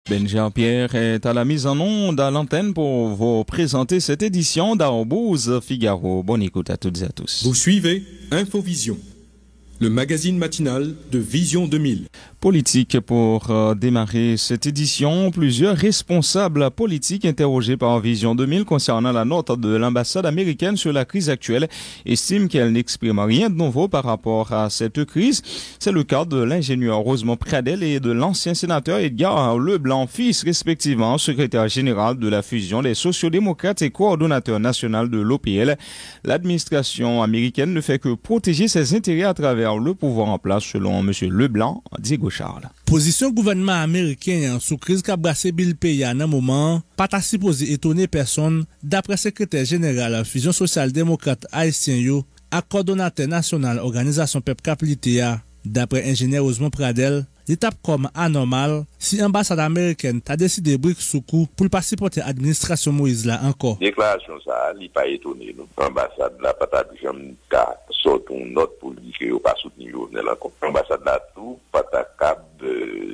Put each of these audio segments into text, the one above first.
Ben Jean-Pierre est à la mise en onde à l'antenne pour vous présenter cette édition d'Arbouz Figaro. Bonne écoute à toutes et à tous. Vous suivez Infovision, le magazine matinal de Vision 2000. Politique pour démarrer cette édition. Plusieurs responsables politiques interrogés par Vision 2000 concernant la note de l'ambassade américaine sur la crise actuelle estiment qu'elle n'exprime rien de nouveau par rapport à cette crise. C'est le cas de l'ingénieur Rosemont Pradel et de l'ancien sénateur Edgar Leblanc, fils respectivement secrétaire général de la fusion des sociodémocrates et coordonnateur national de l'OPL. L'administration américaine ne fait que protéger ses intérêts à travers le pouvoir en place, selon M. Leblanc. Diego Charles. Position gouvernement américain sous crise qu'a brassé Bill Pays à un moment, pas supposé étonner personne, d'après secrétaire général Fusion social-démocrate haïtien yo, à coordonnateur national organisation Pep Caplitea, d'après ingénieur Rosemont Pradel, l'étape comme anormal si l'ambassade américaine a décidé de briquer sous coup pour ne pas supporter l'administration Moïse là encore. Déclaration ça, il n'est pas étonné. L'ambassade là, pas jamais sort une note pour dire qu'il n'a pas soutenu l'ambassade là, tout, pas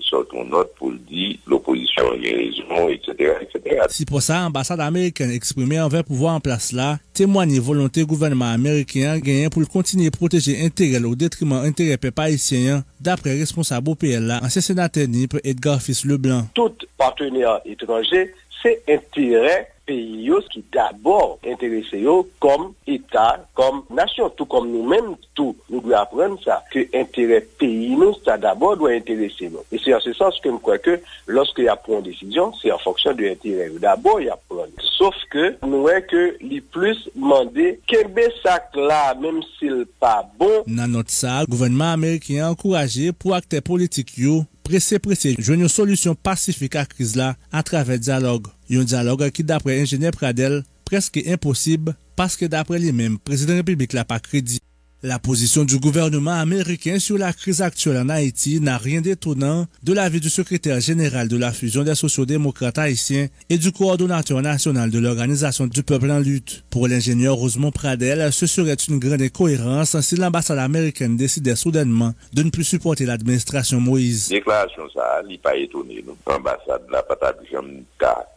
sort une note pour dire l'opposition a raison, etc., etc. Si pour ça, l'ambassade américaine exprimée envers pouvoir en place là, témoigne volonté gouvernement américain gagné pour continuer à protéger intérêt au détriment intérêt peuple haïtien, d'après responsable OPL là, ancien sénateur NIP Edgar Fils Leblanc. Tout partenaire étranger, c'est intérêt pays qui d'abord intéressé comme État, comme nation, tout comme nous-mêmes, tout. Nous devons apprendre ça, que l'intérêt pays nous, ça d'abord doit intéresser nous. Et c'est en ce sens que je crois que lorsqu'il y a pris une décision, c'est en fonction de l'intérêt. D'abord, il y a pris. Sauf que nous voyons que les plus demandé qu'un sac là, même s'il pas bon. Dans notre ça, le gouvernement américain a encouragé pour acteurs politiques pressé, jouer une solution pacifique à la crise là à travers dialogue. Un dialogue qui, d'après ingénieur Pradel, presque impossible parce que d'après lui-même, président de la République n'a pas crédit. La position du gouvernement américain sur la crise actuelle en Haïti n'a rien d'étonnant de l'avis du secrétaire général de la fusion des sociodémocrates haïtiens et du coordonnateur national de l'organisation du peuple en lutte. Pour l'ingénieur Rosemont Pradel, ce serait une grande incohérence si l'ambassade américaine décidait soudainement de ne plus supporter l'administration Moïse. Déclaration ça, il n'est pas étonné. L'ambassade là, pas jamais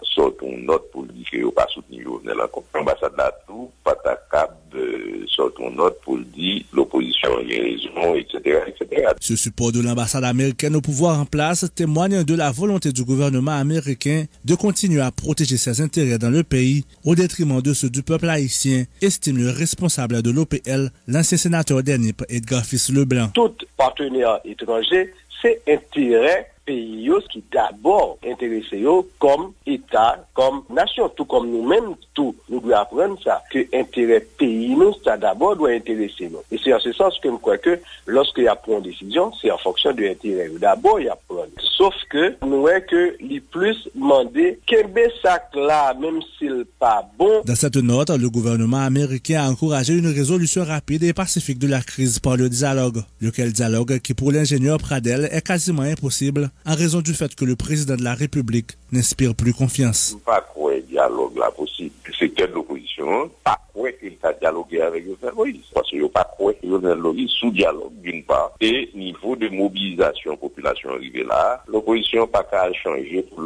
sort une note pour dire qu'il n'a pas soutenu l'ambassade là, tout, pas sort une note pour dire l'opposition a raison, etc., etc. Ce support de l'ambassade américaine au pouvoir en place témoigne de la volonté du gouvernement américain de continuer à protéger ses intérêts dans le pays au détriment de ceux du peuple haïtien, estime le responsable de l'OPL, l'ancien sénateur d'ENIP, Edgar Fils Leblanc. Tout partenaire étranger, c'est intérêt pays qui d'abord intéressé comme État, comme nation, tout comme nous-mêmes, tout. Nous devons apprendre ça, que l'intérêt pays nous, ça d'abord doit intéresser nous. Et c'est en ce sens que je crois que lorsqu'il y a pris une décision, c'est en fonction de l'intérêt. D'abord, il y a pris. Sauf que nous voyons que les plus demandé qu'un sac là, même s'il pas bon. Dans cette note, le gouvernement américain a encouragé une résolution rapide et pacifique de la crise par le dialogue. Lequel dialogue qui pour l'ingénieur Pradel est quasiment impossible en raison du fait que le président de la République n'inspire plus confiance. Pas quoi dialogue là possible. Le secteur de l'opposition, pas quoi qu'il a dialogué avec Jovenel Moïse. Parce qu'il n'y a pas quoi Jovenel Moïse sous dialogue d'une part. Et niveau de mobilisation population arrivée là, l'opposition pas qu'à changer pour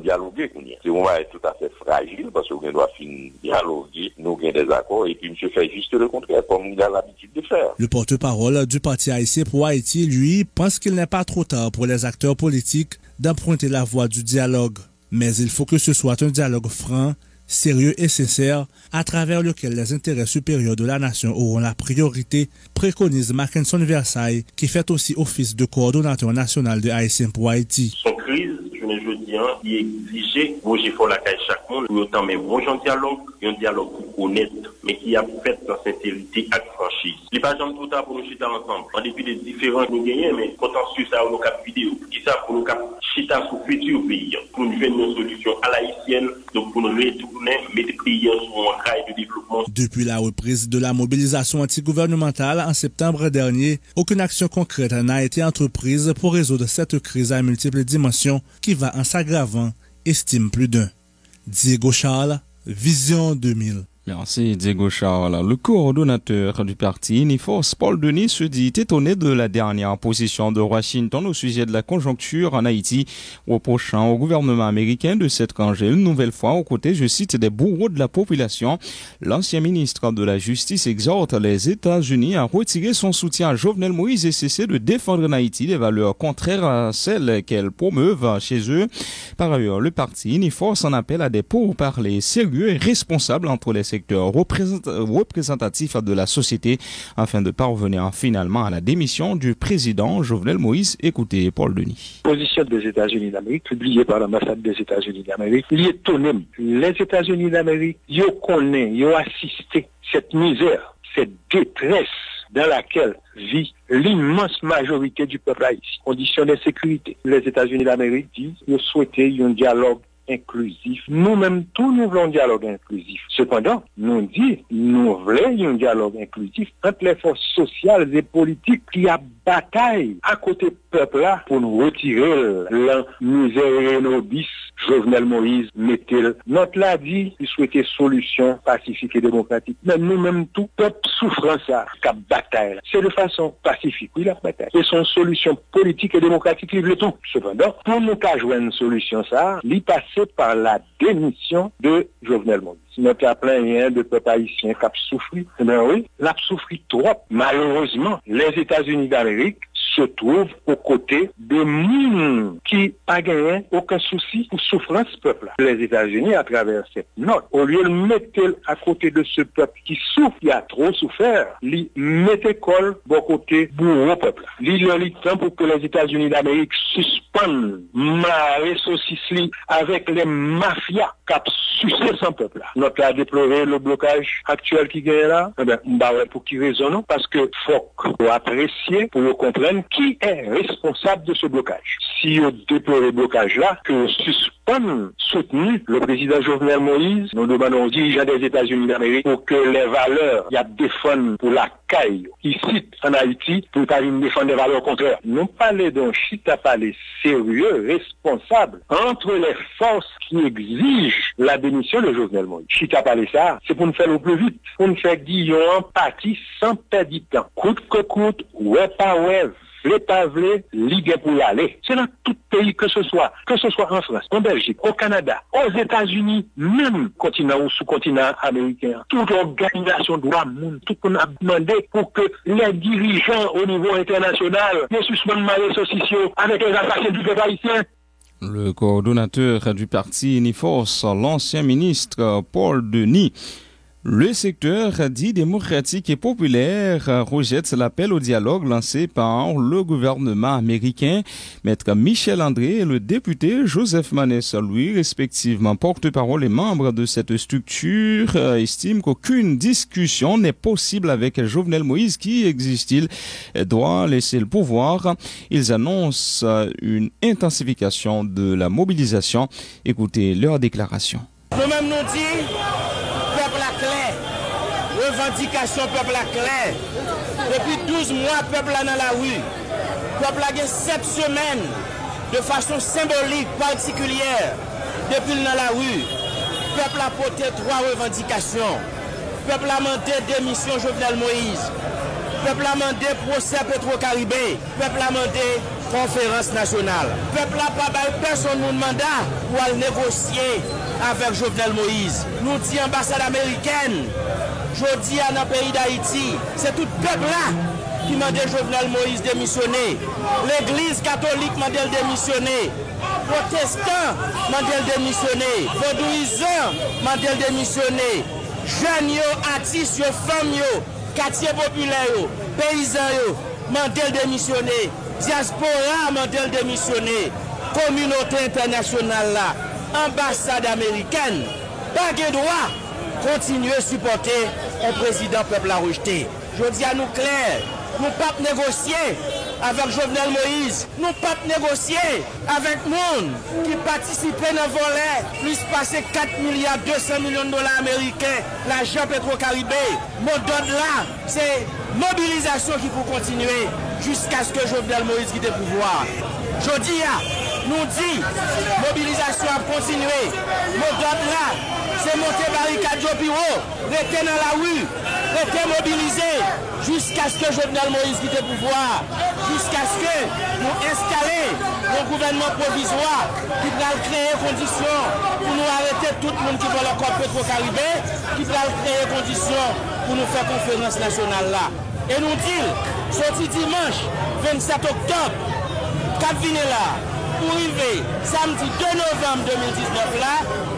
dialoguer. On va être tout à fait fragile parce qu'on doit finir dialoguer, nous avons des accords et puis monsieur fait juste le contraire comme il a l'habitude de faire. Le porte-parole du parti haïtien pour Haïti, lui, pense qu'il n'est pas trop tard pour les acteurs politiques d'emprunter la voie du dialogue. Mais il faut que ce soit un dialogue franc, sérieux et sincère, à travers lequel les intérêts supérieurs de la nation auront la priorité, préconise Mackinson Versailles, qui fait aussi office de coordonnateur national de Haïtiens pour Haïti. Son crise, je ne dis rien, il exige, moi j'ai fait la caille chaque monde, nous autant mais bon un dialogue honnête, mais qui a fait dans sincérité et franchise. Il n'est pas jamais tout tard pour nous chiter ensemble. En dépit des différences nous gagnons, mais contentieux ça nous cap vidéo. Qui ça pour nous cap chiter sur le futur pays, pour nous faire une solution à l'haïtienne, donc pour nous retourner, mettre le pays sur un rail de développement. Depuis la reprise de la mobilisation antigouvernementale en septembre dernier, aucune action concrète n'a été entreprise pour résoudre cette crise à multiples dimensions qui va en s'aggravant, estime plus d'un. Diego Charles, Vision 2000. Merci Diego Charles. Le coordonnateur du parti Uniforce, Paul Denis, se dit étonné de la dernière position de Washington au sujet de la conjoncture en Haïti, reprochant au gouvernement américain de s'être rangé une nouvelle fois aux côtés, je cite, des bourreaux de la population. L'ancien ministre de la Justice exhorte les États-Unis à retirer son soutien à Jovenel Moïse et cesser de défendre en Haïti des valeurs contraires à celles qu'elles promeuvent chez eux. Par ailleurs, le parti Uniforce en appelle à des pourparlers sérieux et responsables entre les secteur représentatif de la société afin de parvenir finalement à la démission du président Jovenel Moïse. Écoutez Paul Denis. Position des États-Unis d'Amérique publiée par l'ambassade des États-Unis d'Amérique, il est étonné. Les États-Unis d'Amérique, ils connaissent, ils ont assisté cette misère, cette détresse dans laquelle vit l'immense majorité du peuple haïtien. Conditions d'insécurité. Les États-Unis d'Amérique disent qu'ils souhaitaient un dialogue inclusif. Nous-mêmes, tous nous voulons un dialogue inclusif. Cependant, nous disons, nous voulons un dialogue inclusif entre les forces sociales et politiques qui a bataille à côté peuple là pour nous retirer la misère nobis. Jovenel Moïse mettait notre l'a dit, il souhaitait solution pacifique et démocratique. Mais nous-mêmes, tout peuple souffrant ça, qui a bataille. C'est de façon pacifique, oui, la bataille. Et son solution politique et démocratique, il veut tout. Cependant, pour nous qu'à jouer une solution ça, il passait par la démission de Jovenel Moïse. Notre a plein de peuple haïtien qui a souffri. Eh bien oui, l'a souffri trop. Malheureusement, les États-Unis d'Amérique se trouvent aux côtés de monde qui n'a gagné aucun souci pour souffrance ce peuple. Les États-Unis, à travers cette note, au lieu de mettre à côté de ce peuple qui souffre, qui a trop souffert, ils mettent col au côté bourreau peuple. Ils ont le temps pour que les États-Unis d'Amérique suspendent marée saucisse avec les mafias qui ont sucé son peuple. Notre a déploré le blocage actuel qui gagne là. Eh bien, pour qui raison? Parce que faut apprécier pour comprendre qui est responsable de ce blocage. Si on déplore le blocage là, que suspend soutenu le président Jovenel Moïse, nous demandons aux dirigeants des États-Unis d'Amérique pour que les valeurs y a défendent pour la caille ici en Haïti, pour pas défendre des valeurs contraires. Nous parlons d'un chita parler sérieux, responsable entre les forces qui exigent la démission de Jovenel Moïse. Chita parler ça, c'est pour nous faire au plus vite, pour nous faire Guillaume en partie sans perdre du temps. Coûte que coûte, ouais pas ouais, les pavés, ligue pour y aller. C'est dans tout pays que ce soit en France, en Belgique, au Canada, aux États-Unis, même continent ou sous-continent américain. Toute organisation de droits monde, tout qu'on a demandé pour que les dirigeants au niveau international ne suspendent pas les sociaux avec les attaques du peuple haïtien. Le coordonnateur du parti Uniforce, l'ancien ministre Paul Denis. Le secteur dit démocratique et populaire rejette l'appel au dialogue lancé par le gouvernement américain. Maître Michel André et le député Joseph Manès, lui, respectivement porte-parole et membre de cette structure, estiment qu'aucune discussion n'est possible avec Jovenel Moïse qui, existe-t-il, doit laisser le pouvoir. Ils annoncent une intensification de la mobilisation. Écoutez leur déclaration. Nous-mêmes nous disons revendication peuple à clair. Depuis 12 mois, peuple là dans la rue. Peuple a gagné 7 semaines de façon symbolique, particulière, depuis dans la rue. Peuple a porté 3 revendications. Peuple a demandé démission Jovenel Moïse. Peuple a demandé procès Petro-Caribé. Peuple a demandé conférence nationale. Peuple a pas personne nous mandat pour aller négocier avec Jovenel Moïse. Nous dit ambassade américaine. Jodi à dans le pays d'Haïti, c'est tout le peuple là qui demande Jovenel Moïse démissionner. L'église catholique demande démissionner. Protestants demande démissionner. Vaudouisants demande démissionner. Jeunes, artistes, femmes, quartier populaire, paysans demande démissionner. Diaspora demande démissionner. Communauté internationale là, ambassade américaine, pas de droit. Continuer à supporter un président peuple à rejeter. Je dis à nous clair, nous ne pouvons pas négocier avec Jovenel Moïse, nous ne pouvons pas négocier avec monde qui participait dans le volet, plus passer 4 milliards 200 millions de dollars américains, l'argent Petro-Caribé. Mon don là, c'est mobilisation qui peut continuer jusqu'à ce que Jovenel Moïse quitte le pouvoir. Je dis à nous dit, mobilisation à continuer. Mon d'ordre là, c'est monter barricade au bureau, rester dans la rue, rester mobilisé jusqu'à ce que Jovenel Moïse quitte le pouvoir, jusqu'à ce que nous installions un gouvernement provisoire qui va créer conditions pour nous arrêter tout le monde qui veut le corps Petro-Caribé, qui va créer conditions pour nous faire conférence nationale là. Et nous dit, sorti dimanche 27 octobre, Cap là, pour arriver samedi 2 novembre 2019 là,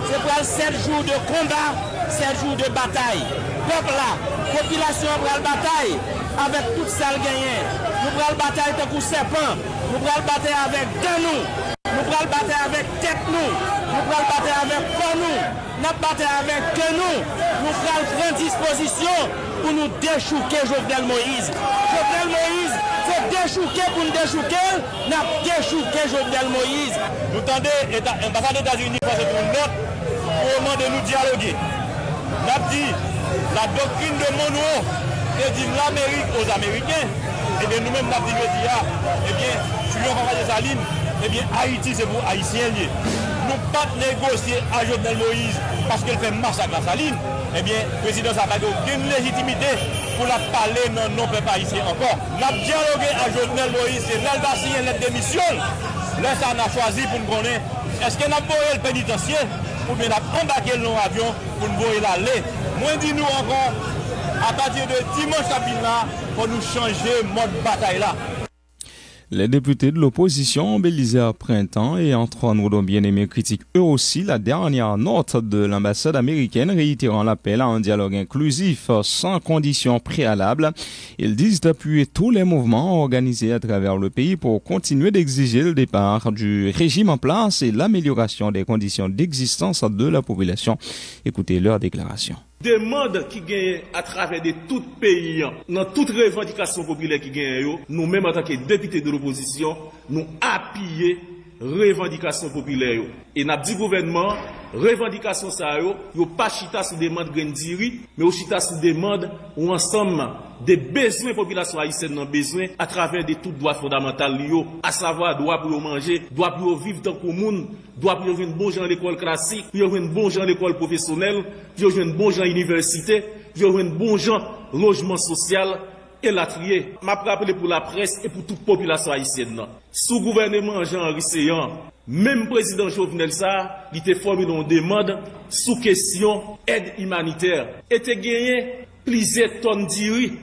c'est pour 7 jours de combat, 7 jours de bataille. Peuple là, population pour la bataille avec toute salle gagnée. Nous prenons la bataille de coup serpent, nous prenons la bataille avec deux nous prenons la bataille avec tête nous prenons la bataille avec corps nous bataille avec que nous prenons prendre disposition pour nous déchouquer Jovenel Moïse. Jovenel Moïse, c'est déchouquer pour nous déchouquer, nous déchouquer Jovenel Moïse. Nous tendez l'ambassade des États-Unis pour une note au moment de nous dialoguer. Nous avons dit la doctrine de Monroe et dit l'Amérique aux Américains. Et bien nous-mêmes, nous avons dit, eh bien, si on va faire des eh bien, Haïti, c'est pour Haïtiens. Nous ne pas négocier à Jovenel Moïse parce qu'elle fait massacre à Saline. Eh bien, le président n'a pas aucune légitimité pour la parler non peuple haïtien encore. Nous avons dialogué à Jovenel Moïse, c'est l'Albacien, la démission. Là, ça on a choisi pour nous connaître. Est-ce qu'on a envoyé le pénitencier ou bien on a embarqué dans l'avion pour nous voir l'aller? Moi, dis-nous encore, à partir de dimanche à là, pour nous changer mode bataille là. Les députés de l'opposition ont mobilisé à printemps et Antoine Rodon bien-aimé critique eux aussi la dernière note de l'ambassade américaine réitérant l'appel à un dialogue inclusif sans conditions préalables. Ils disent appuyer tous les mouvements organisés à travers le pays pour continuer d'exiger le départ du régime en place et l'amélioration des conditions d'existence de la population. Écoutez leur déclaration. Demande qui gagne à travers de tout pays, dans toute revendication populaire qui gagne, nous-mêmes en tant que députés de l'opposition, nous appuyons revendication populaire. Et n'a dit gouvernement, revendication ça yo pas chita sur demande Grandiri, mais au chita sur demande ou ensemble des besoins population haïtienne dans besoin à travers de tout droit fondamental yo, à savoir droit pour manger, droit pour vivre dans le monde, droit pour avoir une bonne gens à l'école classique, pour avoir une bonne gens à l'école professionnelle, pour avoir une bonne gens à l'université, pour avoir une bonne gens logement social et la trier. M'a rappelé pour la presse et pour toute population haïtienne. Sous gouvernement Jean-Henri Seyan, même président Jovenel Sa, il était formulé une demande sous question aide humanitaire. Et te gagné plusieurs tonnes d'iri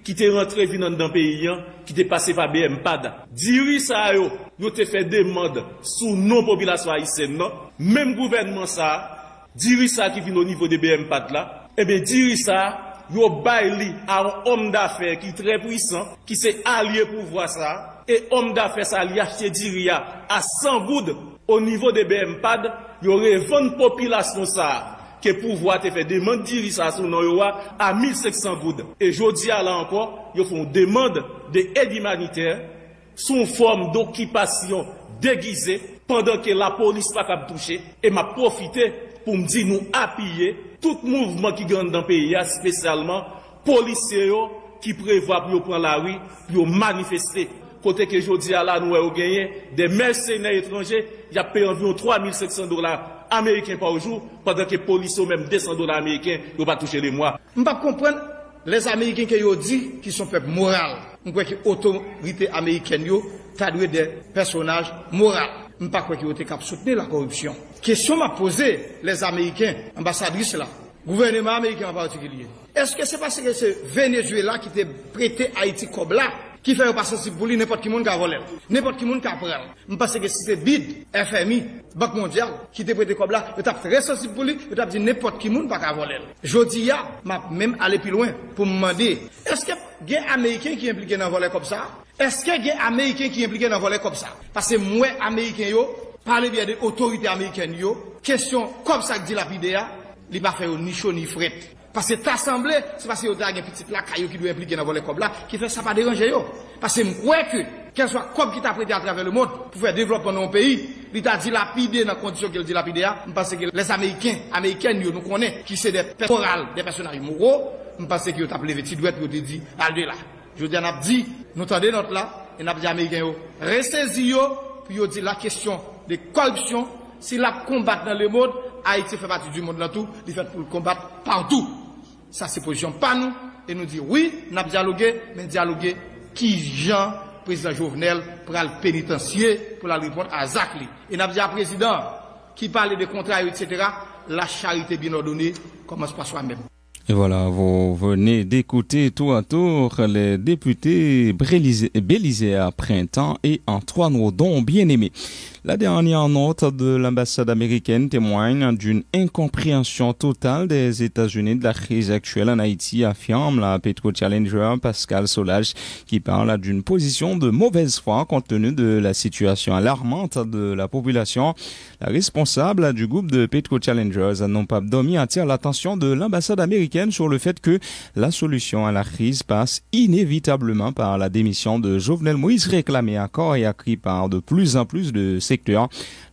qui étaient rentrées dans le pays, qui étaient passées par BMPAD. D'iri ça yo te fait demande sous non population haïtienne. Même gouvernement ça, d'iri ça qui vient au niveau de BMPAD là, eh bien d'iri ça yo baili à un homme d'affaires qui est très puissant, qui s'est allié pour voir ça, et homme d'affaires ça lui acheté Diria à 100 goudes au niveau de BMPAD, yo revend population ça, que pouvoir te fait demande Diri ça sur non à 1500 goudes. Et jodi à là encore, yo font demande de aide humanitaire sous forme d'occupation déguisée pendant que la police pas capable toucher, et m'a profité pour me dire nous appuyer tout mouvement qui gagne dans le pays, spécialement policiers qui prévoient pour prendre la rue, pour manifester. Côté que je dis à la nous avons gagné des mercenaires étrangers, il y a payé environ $3,500 américains par jour, pendant que les policiers même $200 américains, ils n'ont pas touché les mois. Je ne comprends pas les Américains qui ont dit qu'ils sont peuple moral. Je crois que l'autorité américaine traduit des personnages moraux. Je ne crois pas qu'ils ont été capables de soutenir la corruption. Question m'a posé les Américains, ambassadrices là, gouvernement américain en particulier. Est-ce que c'est parce que c'est Venezuela qui t'a prêté Haïti comme là, qui fait pas sensible pour lui, n'importe qui monde qui a volé, n'importe qui monde qui a pris. Je pense que si c'est BID, FMI, Banque mondiale, qui t'a prêté comme là, il t'a très sensible pour lui, il t'a dit n'importe qui monde pas voler. Jodi ya, m'a même aller plus loin pour me demander, est-ce que il y a des Américains qui sont impliqués dans voler comme ça? Est-ce qu'il y a des Américains qui sont impliqués dans voler comme ça? Parce que moi, Américains, parlez bien des autorités américaines, question comme ça que dit la PIDEA, il va faire ni chaud ni fret. Parce que t'assemblée, c'est parce que vous avez une petite lacaille qui doit impliquer dans voler comme là, qui fait ça pas déranger yo. Parce que moi, quel soit comme qui t'a prêté à travers le monde pour faire développement dans nos pays, il t'a dilapidé dans les conditions qu'il dilapidé, parce que les Américains, nous connaissons, qui sont des personnages, des personnages moraux, parce que vous avez levé petit doigt pour te dire, allez là. Je dis, on a dit, nous tendez notre là, et on a dit Américains, restez-y, puis on dit la question de corruption, Si la combattre dans le monde, Haïti fait partie du monde dans tout, il fait pour le combattre partout. Ça, c'est position pas nous. Et nous dire oui, nous avons dialogué, mais dialoguer qui Jean, président Jovenel, pour le pénitencier, pour la répondre à Zakli. Et nous avons dit à président, qui parle de contrats, etc., la charité bien ordonnée commence par soi-même. Et voilà, vous venez d'écouter tour à tour les députés Bélisé à Printemps et Antoine Rodon, bien aimés. La dernière note de l'ambassade américaine témoigne d'une incompréhension totale des États-Unis de la crise actuelle en Haïti, affirme la Petro-Challenger Pascal Solage, qui parle d'une position de mauvaise foi compte tenu de la situation alarmante de la population. La responsable du groupe de Petro-Challengers, non pas Domi, attire l'attention de l'ambassade américaine sur le fait que la solution à la crise passe inévitablement par la démission de Jovenel Moïse, réclamée à corps et à cri par de plus en plus de secteurs.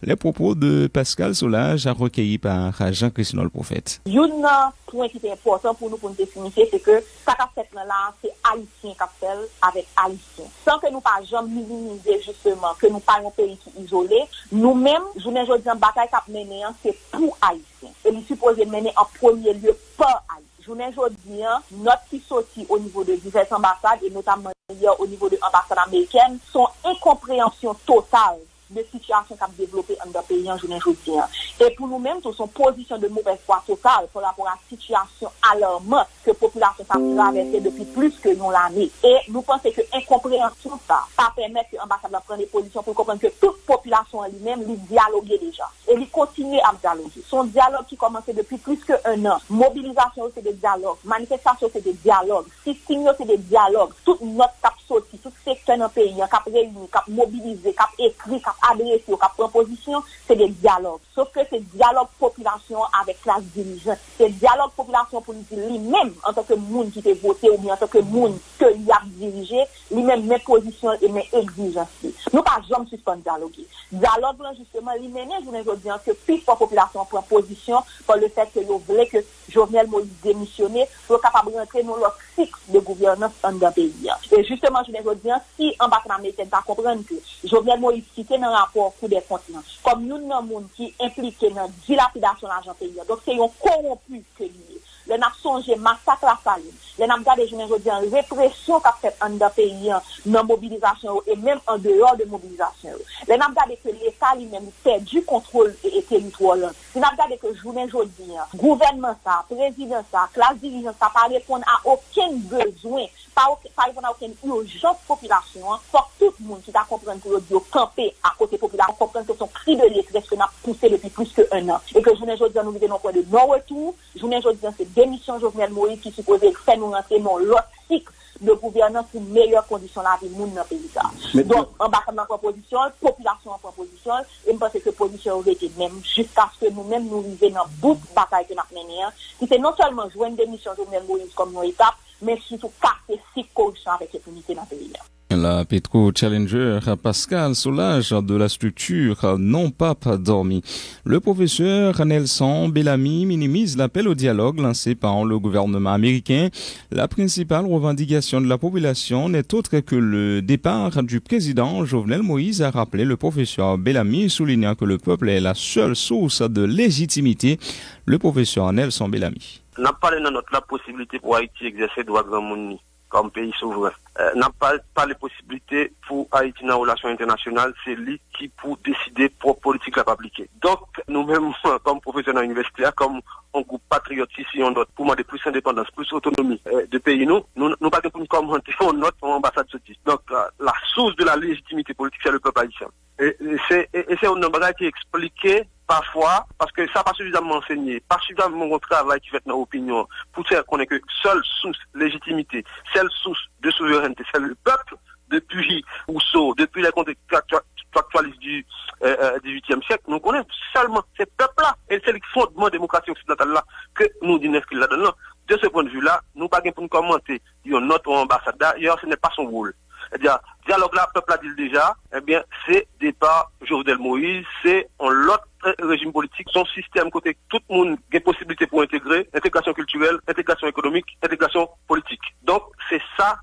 Les propos de Pascal Solage recueillis par Jean-Christophe le Prophète. Un point qui est important pour nous signifier, c'est que ça qu'a fait là, c'est haïtien qui fait avec haïtien. Sans que nous pas jamais minimiser justement que nous parlons d'un pays qui est isolé, nous-mêmes, je ne dis pas bataille qu'a mené, c'est pour haïtien. Et nous supposons mener en premier lieu par haïtien. Je ne dis pas, notre qui sortit au niveau de diverses ambassades et notamment au niveau de l'ambassade américaine sont incompréhension totale de situation qu'a développé dans le pays en journée aujourd'hui. Et pour nous-mêmes, tout son position de mauvaise foi totale par rapport à la situation alarmante que la population a traversée depuis plus que nous l'année. Et nous pensons que l'incompréhension, ça permet que l'ambassade prenne des positions pour comprendre que toute population elle-même lui dialoguer déjà. Et lui continuer à dialoguer. Son dialogue qui commençait depuis plus qu'un an. Mobilisation, c'est des dialogues. Manifestation, c'est des dialogues. Système, c'est des dialogues. Tout notre cap sorti, tout secteur dans le pays, cap réuni, cap mobilisé, cap écrit, cap adressé aux propositions, c'est des dialogues. Sauf que c'est dialogue population avec classe dirigeante. C'est dialogue population pour lui-même, en tant que monde qui était voté ou bien en tant que monde que il a dirigé, lui-même mes positions et mes exigences. Nous pas jamais suspendre dialoguer. Dialogue là justement, lui-même, je veux dire que plus la population prend position pour le fait que vous voulez que Jovenel Moïse démissionne, pour capable de rentrer dans leur cycle de gouvernance dans le pays. Et justement, je veux dire, si l'ambassade américaine va comprendre que Jovenel Moïse quitté dans rapport coup des comptes, comme nous, dans le monde qui est impliqué dans la dilapidation de l'argent paysan. Donc, c'est un corrompu que lié. Le n'a songé massacre à Saline. Le n'a regardé, je veux dire, répression qu'a fait en dans pays, dans mobilisation et même en dehors de mobilisation. Le n'a regardé que l'État lui-même perd du contrôle et territorial. Le n'a regardé que journée aujourd'hui, gouvernement ça, président ça, classe dirigeante ça, pas répondre à aucun besoin, pas répondre à aucune urgence population, pour tout le monde qui t'a compris que le camper à côté population, comprendre que son cri de détresse que n'a poussé depuis plus qu'un an. Et que journée aujourd'hui, nous vivons au point de non-retour. Journée aujourd'hui, c'est démission Jovenel Moïse qui supposait faire nous rentrer dans l'autre cycle de gouvernance pour meilleures conditions la vie de monde dans le pays. Donc, en bas de la proposition, population en proposition, et je pense que la position aurait été même jusqu'à ce que nous-mêmes nous arrivions dans bout de bataille que nous avons menée, qui c'est non seulement jouer une démission Jovenel Moïse comme nos étapes, mais surtout casser six coalitions avec l'unité dans le pays. La Petro-Challenger Pascal Solage de la structure Non Pape Dormi. Le professeur Nelson Bellamy minimise l'appel au dialogue lancé par le gouvernement américain. La principale revendication de la population n'est autre que le départ du président Jovenel Moïse, a rappelé le professeur Bellamy, soulignant que le peuple est la seule source de légitimité. Le professeur Nelson Bellamy. On a parlé dans notre la possibilité pour Haïti exercer droit grand monde comme pays souverain. N'a pas les possibilités pour Haïti dans les relations internationales, c'est lui qui pour décider pour politique à appliquer. Donc, nous-mêmes, comme professeurs dans l'université, comme un groupe patriote ici, on pour demander plus d'indépendance, plus d'autonomie de pays, nous pas pour nous commenter notre ambassade de Donc, la source de la légitimité politique, c'est le peuple haïtien. Et c'est un bagage qui est expliqué parfois, parce que ça n'a pas suffisamment enseigné, pas suffisamment de travail qui fait dans l'opinion, pour faire qu'on est que seule source de légitimité, seule source de souveraineté, c'est le peuple, depuis Rousseau, depuis les contractualistes du XVIIIe siècle, nous connaissons seulement ces peuples-là, et c'est le fondement démocratique occidental-là que nous disons qu'il là-dedans. De ce point de vue-là, nous pas pour nous commenter, notre ambassade, d'ailleurs, ce n'est pas son rôle. C'est-à-dire, dialogue là, peuple a dit déjà, eh bien, c'est départ Jovenel Moïse, c'est l'autre régime politique, son système côté tout le monde a possibilité pour intégrer, intégration culturelle, intégration économique, intégration politique. Donc, c'est ça,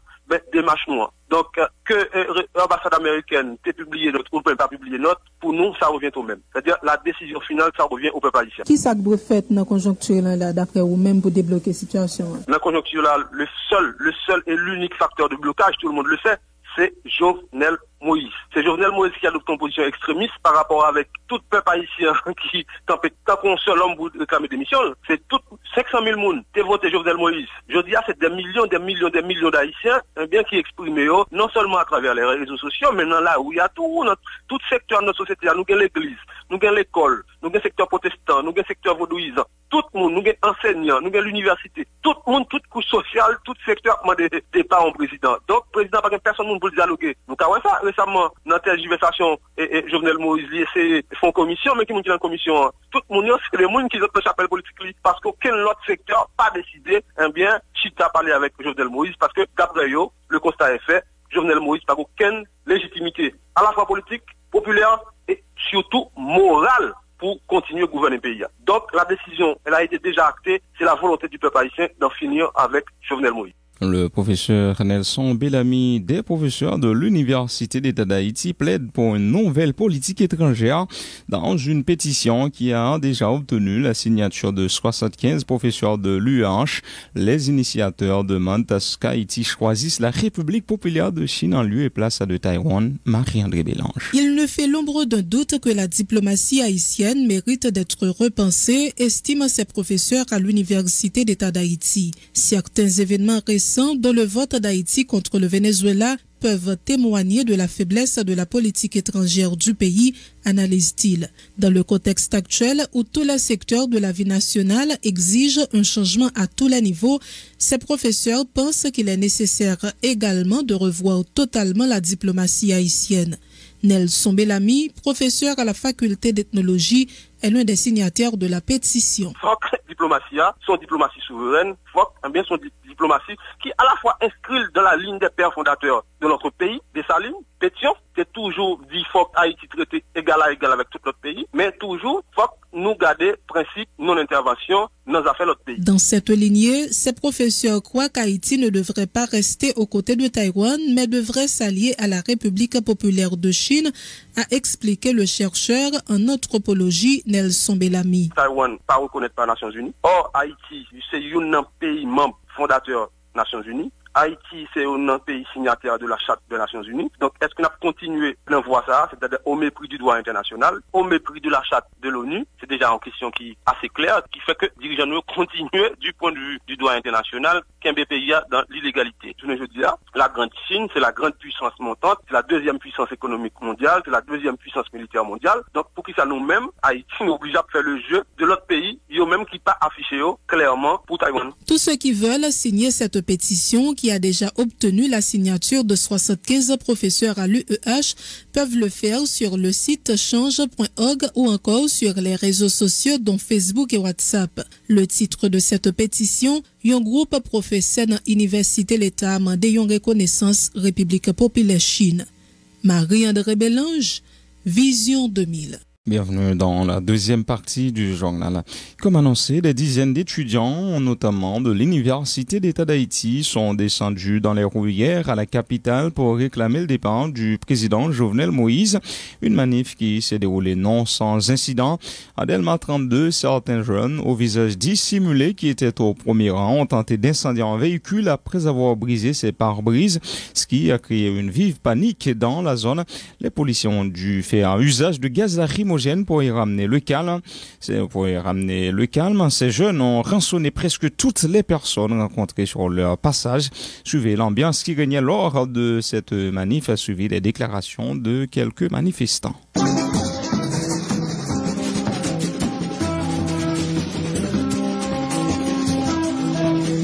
démarche noire. Donc, que l'ambassade américaine t'ait publié notre ou pas publié notre, pour nous, ça revient au même. C'est-à-dire, la décision finale, ça revient au peuple haïtien. Qui ça doit faire dans la conjoncture là, d'après vous même pour débloquer la situation? Dans la conjoncture là, le seul et l'unique facteur de blocage, tout le monde le sait, c'est Jovenel Moïse. C'est Jovenel Moïse qui adopte une position extrémiste par rapport avec tout peuple haïtien qui, tant qu'on seul homme pour réclamer des missions, c'est tout 500 000 personnes qui voté Jovenel Moïse. Je dis, c'est des millions d'Haïtiens, bien qui expriment, non seulement à travers les réseaux sociaux, mais dans là où il y a tout secteur de notre société. Nous avons l'église, nous avons l'école, nous avons le secteur protestant, nous avons le secteur vaudouisant. Tout le monde, nous avons enseignants, nous avons l'université. Tout le monde, toute couche sociale, tout secteur des parents président. Donc, président, pas personne pour dialoguer. Nous avons ça récemment dans la tergiversation et Jovenel Moïse, c'est font commission, mais qui nous dit dans la commission, tout le monde, c'est les gens qui ont le chapelle politique, parce qu'aucun autre secteur n'a pas décidé, bien, Chita parler avec Jovenel Moïse, parce que, d'après eux, le constat est fait, Jovenel Moïse n'a aucune légitimité, à la fois politique, populaire et surtout morale, pour continuer à gouverner le pays. Donc, la décision, elle a été déjà actée, c'est la volonté du peuple haïtien d'en finir avec Jovenel Moïse. Le professeur Nelson Bellamy, des professeurs de l'Université d'État d'Haïti, plaide pour une nouvelle politique étrangère dans une pétition qui a déjà obtenu la signature de 75 professeurs de l'UH. Les initiateurs demandent à ce qu'Haïti choisisse la République populaire de Chine en lieu et place de Taïwan. Marie-André Bélange. Il ne fait l'ombre d'un doute que la diplomatie haïtienne mérite d'être repensée, estiment ces professeurs à l'Université d'État d'Haïti. Certains événements récents dans le vote d'Haïti contre le Venezuela peuvent témoigner de la faiblesse de la politique étrangère du pays, analyse-t-il. Dans le contexte actuel où tous les secteurs de la vie nationale exigent un changement à tous les niveaux, ces professeurs pensent qu'il est nécessaire également de revoir totalement la diplomatie haïtienne. Nelson Bellamy, professeur à la faculté d'ethnologie, est l'un des signataires de la pétition. Faut que la diplomatie, son diplomatie souveraine, faut bien son diplomatie qui à la fois inscrit dans la ligne des pères fondateurs de notre pays, de sa ligne, pétition, c'est toujours dit faut que Haïti traité égal à égal avec tout notre pays, mais toujours faut que nous garder principe non-intervention dans les affaires de notre pays. Dans cette lignée, ces professeurs croient qu'Haïti ne devrait pas rester aux côtés de Taïwan, mais devrait s'allier à la République populaire de Chine, a expliqué le chercheur en anthropologie Nelson Bellamy. Taïwan pas reconnaître par les Nations Unies. Or, Haïti, c'est un pays membre fondateur des Nations Unies. Haïti, c'est un pays signataire de la Charte des Nations Unies. Donc, est-ce qu'on a continué à voir ça, c'est-à-dire au mépris du droit international, au mépris de la Charte de l'ONU? C'est déjà une question qui est assez claire, qui fait que les dirigeants nous continuent du point de vue du droit international qu'un pays a dans l'illégalité. Je veux dire, la grande Chine, c'est la grande puissance montante, c'est la deuxième puissance économique mondiale, c'est la deuxième puissance militaire mondiale. Donc, pour qui ça nous-mêmes, Haïti nous oblige à faire le jeu de l'autre pays, eux-mêmes qui pas affiché clairement pour Taïwan. Tous ceux qui veulent signer cette pétition, qui a déjà obtenu la signature de 75 professeurs à l'UEH, peuvent le faire sur le site change.org ou encore sur les réseaux sociaux dont Facebook et WhatsApp. Le titre de cette pétition, un groupe professeur dans l'Université l'État a demandé une reconnaissance République populaire Chine. Marie-André Bélange, Vision 2000. Bienvenue dans la deuxième partie du journal. Comme annoncé, des dizaines d'étudiants, notamment de l'Université d'État d'Haïti, sont descendus dans les rues hier à la capitale pour réclamer le départ du président Jovenel Moïse. Une manif qui s'est déroulée non sans incident. À Delma 32, certains jeunes au visage dissimulé qui étaient au premier rang ont tenté d'incendier un véhicule après avoir brisé ses pare-brises, ce qui a créé une vive panique dans la zone. Les policiers ont dû faire usage de gaz lacrymogène pour y ramener le calme. Ces jeunes ont rançonné presque toutes les personnes rencontrées sur leur passage. Suivez l'ambiance qui régnait lors de cette manif, a suivi les déclarations de quelques manifestants.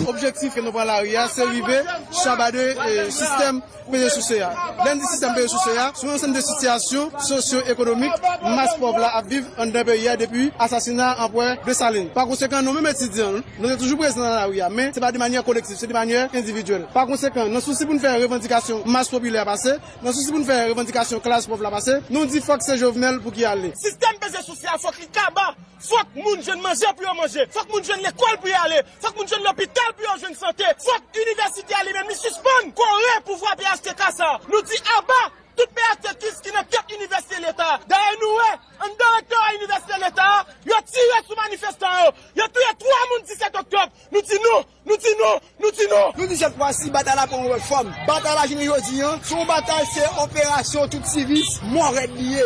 Objectif que nous prenons la RIA, c'est arriver chabader le système payé sous CA. L'un des systèmes payé sous CA, sur un ensemble de situations socio-économiques, masse pauvre à vivre en d'un pays depuis assassinat en point de Saline. Par conséquent, nous-mêmes étudiants, nous sommes toujours présents dans la RIA, mais ce n'est pas de manière collective, c'est de manière individuelle. Par conséquent, nous souci pour nous faire revendication masse populaire passée, nous souci pour nous faire revendication classe pauvre passée, nous disons faut que c'est Jovenel pour qui aller. Système payé sous CA, faut qu'il cabas, faut que moun jeune manger pour manger, faut que moun jeune l'école pour y aller, faut que moun jeune l'hôpital pour besoin de santé. Faut que l'université elle-même nous suspende. Corée pouvoir PHTK ça. Nous dit à bas. Tout PHTK qui n'a pas université l'État. D'ailleurs nous, un directeur à l'université l'État, il a tiré sur manifestants. Il a tué 3 personnes le 17 octobre. Nous disons non, nous disons non, nous disons non. Nous disons cette fois-ci, bataille pour une réforme. Bataille à Générodien, son bataille c'est opération toute civile, mort lié.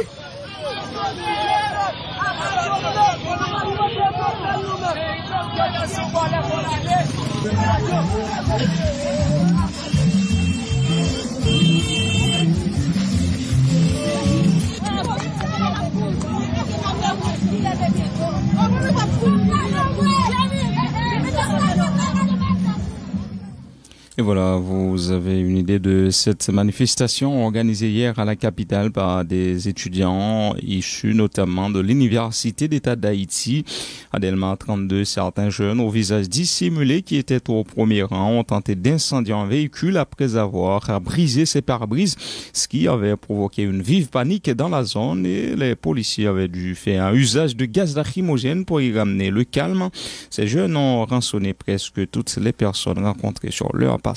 Et voilà, vous avez une idée de cette manifestation organisée hier à la capitale par des étudiants issus notamment de l'Université d'État d'Haïti. À Delmar 32, certains jeunes au visage dissimulé qui étaient au premier rang ont tenté d'incendier un véhicule après avoir brisé ses pare-brises, ce qui avait provoqué une vive panique dans la zone et les policiers avaient dû faire un usage de gaz lacrymogène pour y ramener le calme. Ces jeunes ont rançonné presque toutes les personnes rencontrées sur leur passage.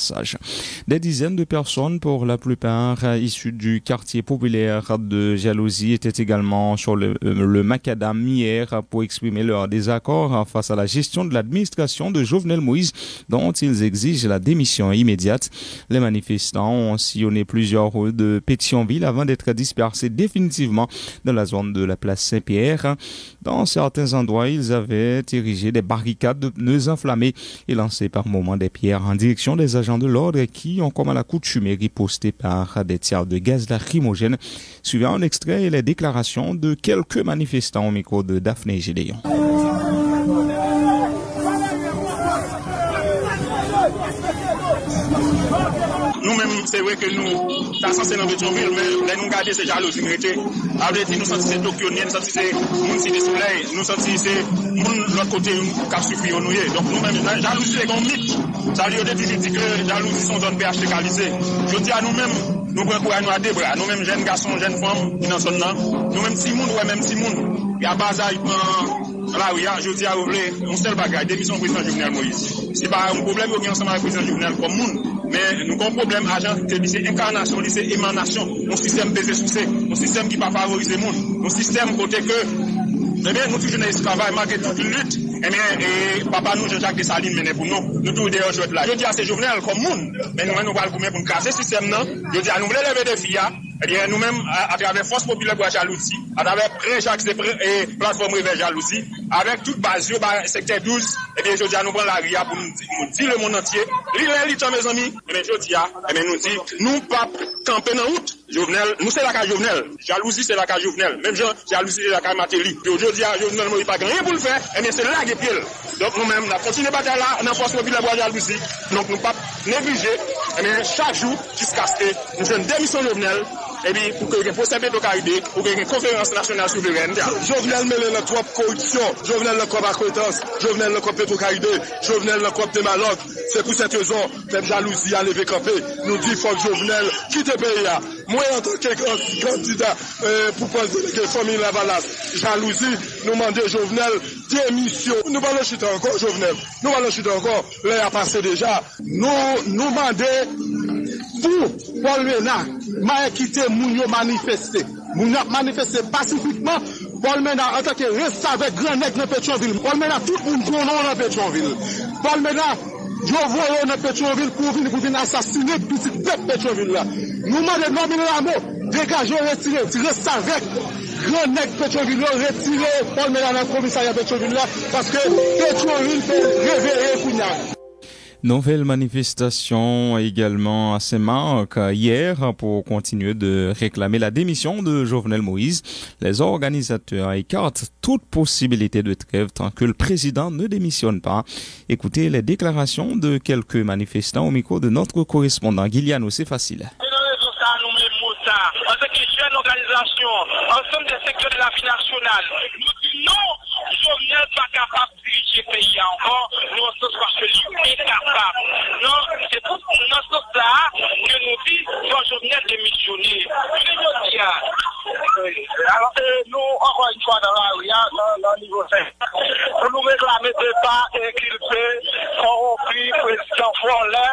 Des dizaines de personnes, pour la plupart issues du quartier populaire de Jalousie, étaient également sur le macadam hier pour exprimer leur désaccord face à la gestion de l'administration de Jovenel Moïse, dont ils exigent la démission immédiate. Les manifestants ont sillonné plusieurs rues de Pétionville avant d'être dispersés définitivement dans la zone de la place Saint-Pierre. Dans certains endroits, ils avaient érigé des barricades de pneus enflammés et lancé par moments des pierres en direction des agents de l'ordre qui ont, comme à l'accoutumée, riposté par des tirs de gaz lacrymogène. Suivant un extrait et les déclarations de quelques manifestants au micro de Daphné Gédéon. Nous-mêmes, c'est vrai que nous, ça censé dans Pétionville, mais nous garder ces jalousies, nous sentons ces Tokyo-niens, nous sentons ces moun Cité Soleil, nous sentons ces moun l'autre côté, qui suffit au noué. Donc nous-mêmes, jalousie est comme mythe. Ça lui a dit que jalousie sont dans le PHTK lycée. Je dis à nous-mêmes, nous prenons courage, nous à des bras. Nous-mêmes, jeunes garçons, jeunes femmes, qui n'en sont là. Nous-mêmes, si moun, ouais, même si moun, il y a Baza, il prend, là, oui, je dis à vous, on seul bagage, démission président Jovenel Moïse. C'est pas un problème, il y a ensemble avec le président Jovenel comme moun. Mais nous avons un problème, agent, que lycée incarnation, lycée émanation, un système basé sur c'est, un système qui ne va pas favoriser le monde, un système côté que, eh bien, nous toujours dans ce travail, malgré toute lutte, eh bien, papa nous, Jean-Jacques Dessalines, mené pour nous, nous tous d'ailleurs, je là. Je dis à ces Jovenel comme monde, mais nous, nous allons pour nous casser ce système, non? Je dis à nous, voulons lever des filles, eh bien, nous-mêmes, à travers Force Populaire pour la Jalousie, à travers Pré-Jacques et Plateforme Réveil Jalousie, avec toute base, secteur 12, eh bien, je dis à nous prendre la RIA pour nous dire le monde entier, l'île, mes amis, eh bien, je dis à, eh bien, nous dit, nous, pas camper dans route, Jovenel, nous c'est la cas Jovenel, Jalousie c'est la cas Jovenel, même gens, Jalousie c'est la cas Matéli. Je dis à Jovenel, il n'y a pas rien pour le faire, eh bien, c'est là qui est pile. Donc, nous-mêmes, on continue à bataille là, dans Force Populaire pour la Jalousie, donc nous pas négliger, eh bien, chaque jour, jusqu'à ce que nous faisons une démission Jovenel, et puis, pour qu'il y ait une possibilité de carrière, pour qu'il y ait une conférence nationale souveraine. Jovenel mêle le trop corruption, Jovenel le trop accointance, Jovenel le trop pétrocaride, Jovenel le trop démalogue. C'est pour cette raison, même jalousie à lever campé. Nous dit faut que Jovenel quitte le pays. Moi, en tant que candidat pour poser la famille Lavalas, jalousie, nous demandons Jovenel démission. Nous allons chuter encore, Jovenel. Nous allons chuter encore. Là, il a passé déjà. Nous demandons pour Paul Ménard, m'a quitté Mounio manifester. Mounio manifester pacifiquement. Paul Ménard, en tant que reste avec grand nègre dans Pétionville. Paul Ménard, tout le monde connaît dans Pétionville. Paul Ménard, je vois dans Pétionville pour venir assassiner petit peuple Pétionville là. Nous demandons nominer la mot, dégager, retirer, reste avec grand nègre Pétionville, retirer Paul Ménard dans le commissariat Pétionville là, parce que Pétionville fait réveiller Kounia. Nouvelle manifestation également à Saint-Marc hier pour continuer de réclamer la démission de Jovenel Moïse. Les organisateurs écartent toute possibilité de trêve tant que le président ne démissionne pas. Écoutez les déclarations de quelques manifestants au micro de notre correspondant Guiliano, c'est facile. En tant que jeune organisation, ensemble des secteurs de la vie nationale, nous disons non, Jovenel n'est pas capable de diriger le pays encore, nous sommes parce que lui est capable. Non, c'est pour dans ce sens-là que nous disons que Jovenel démissionner. Je veux dire, Alors, nous, encore une fois, dans la rue, dans le niveau 5, nous réclamer débat inculpé, corrompu, président Forlin,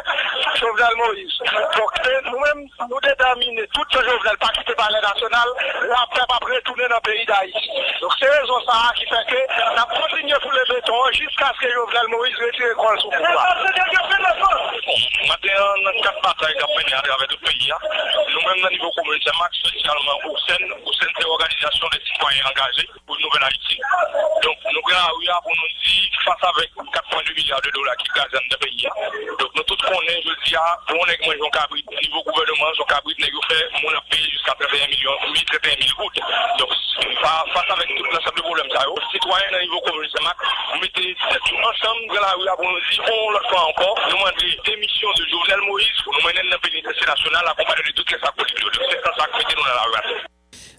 Jovenel Moïse. Donc, nous-mêmes, nous déterminer tout ce Jovenel, pas quitter le palais national, la paix pas retourner dans le pays d'Haïti. Donc, c'est raison ça qui fait que nous avons continué pour le béton jusqu'à ce que Jovenel Moïse retire le sous pouvoir. Maintenant, dans 4 batailles qui ont mené à travers tout le pays, nous-mêmes, au niveau communautaire, spécialement au sein de l'organisation des citoyens engagés pour une nouvelle Haïti. Donc, nous avons pour nous dire, face avec 4,2 milliards de dollars qui gazent dans le pays. Donc, nous tous connaissons, je dis, pour on est au cabrit, au niveau gouvernement, son cabrit, nous fait mon pays jusqu'à 31 millions, 31 000 routes. Donc, face avec tout l'ensemble de problèmes, les citoyens au niveau communautaire, nous mettons ensemble dans la rue pour nous dire, on le fait encore, nous demandons démission de Jovenel Moïse pour nous mener dans le pénitentiaire national, accompagné de toutes les sacs politiques. C'est ça que nous dans la rue.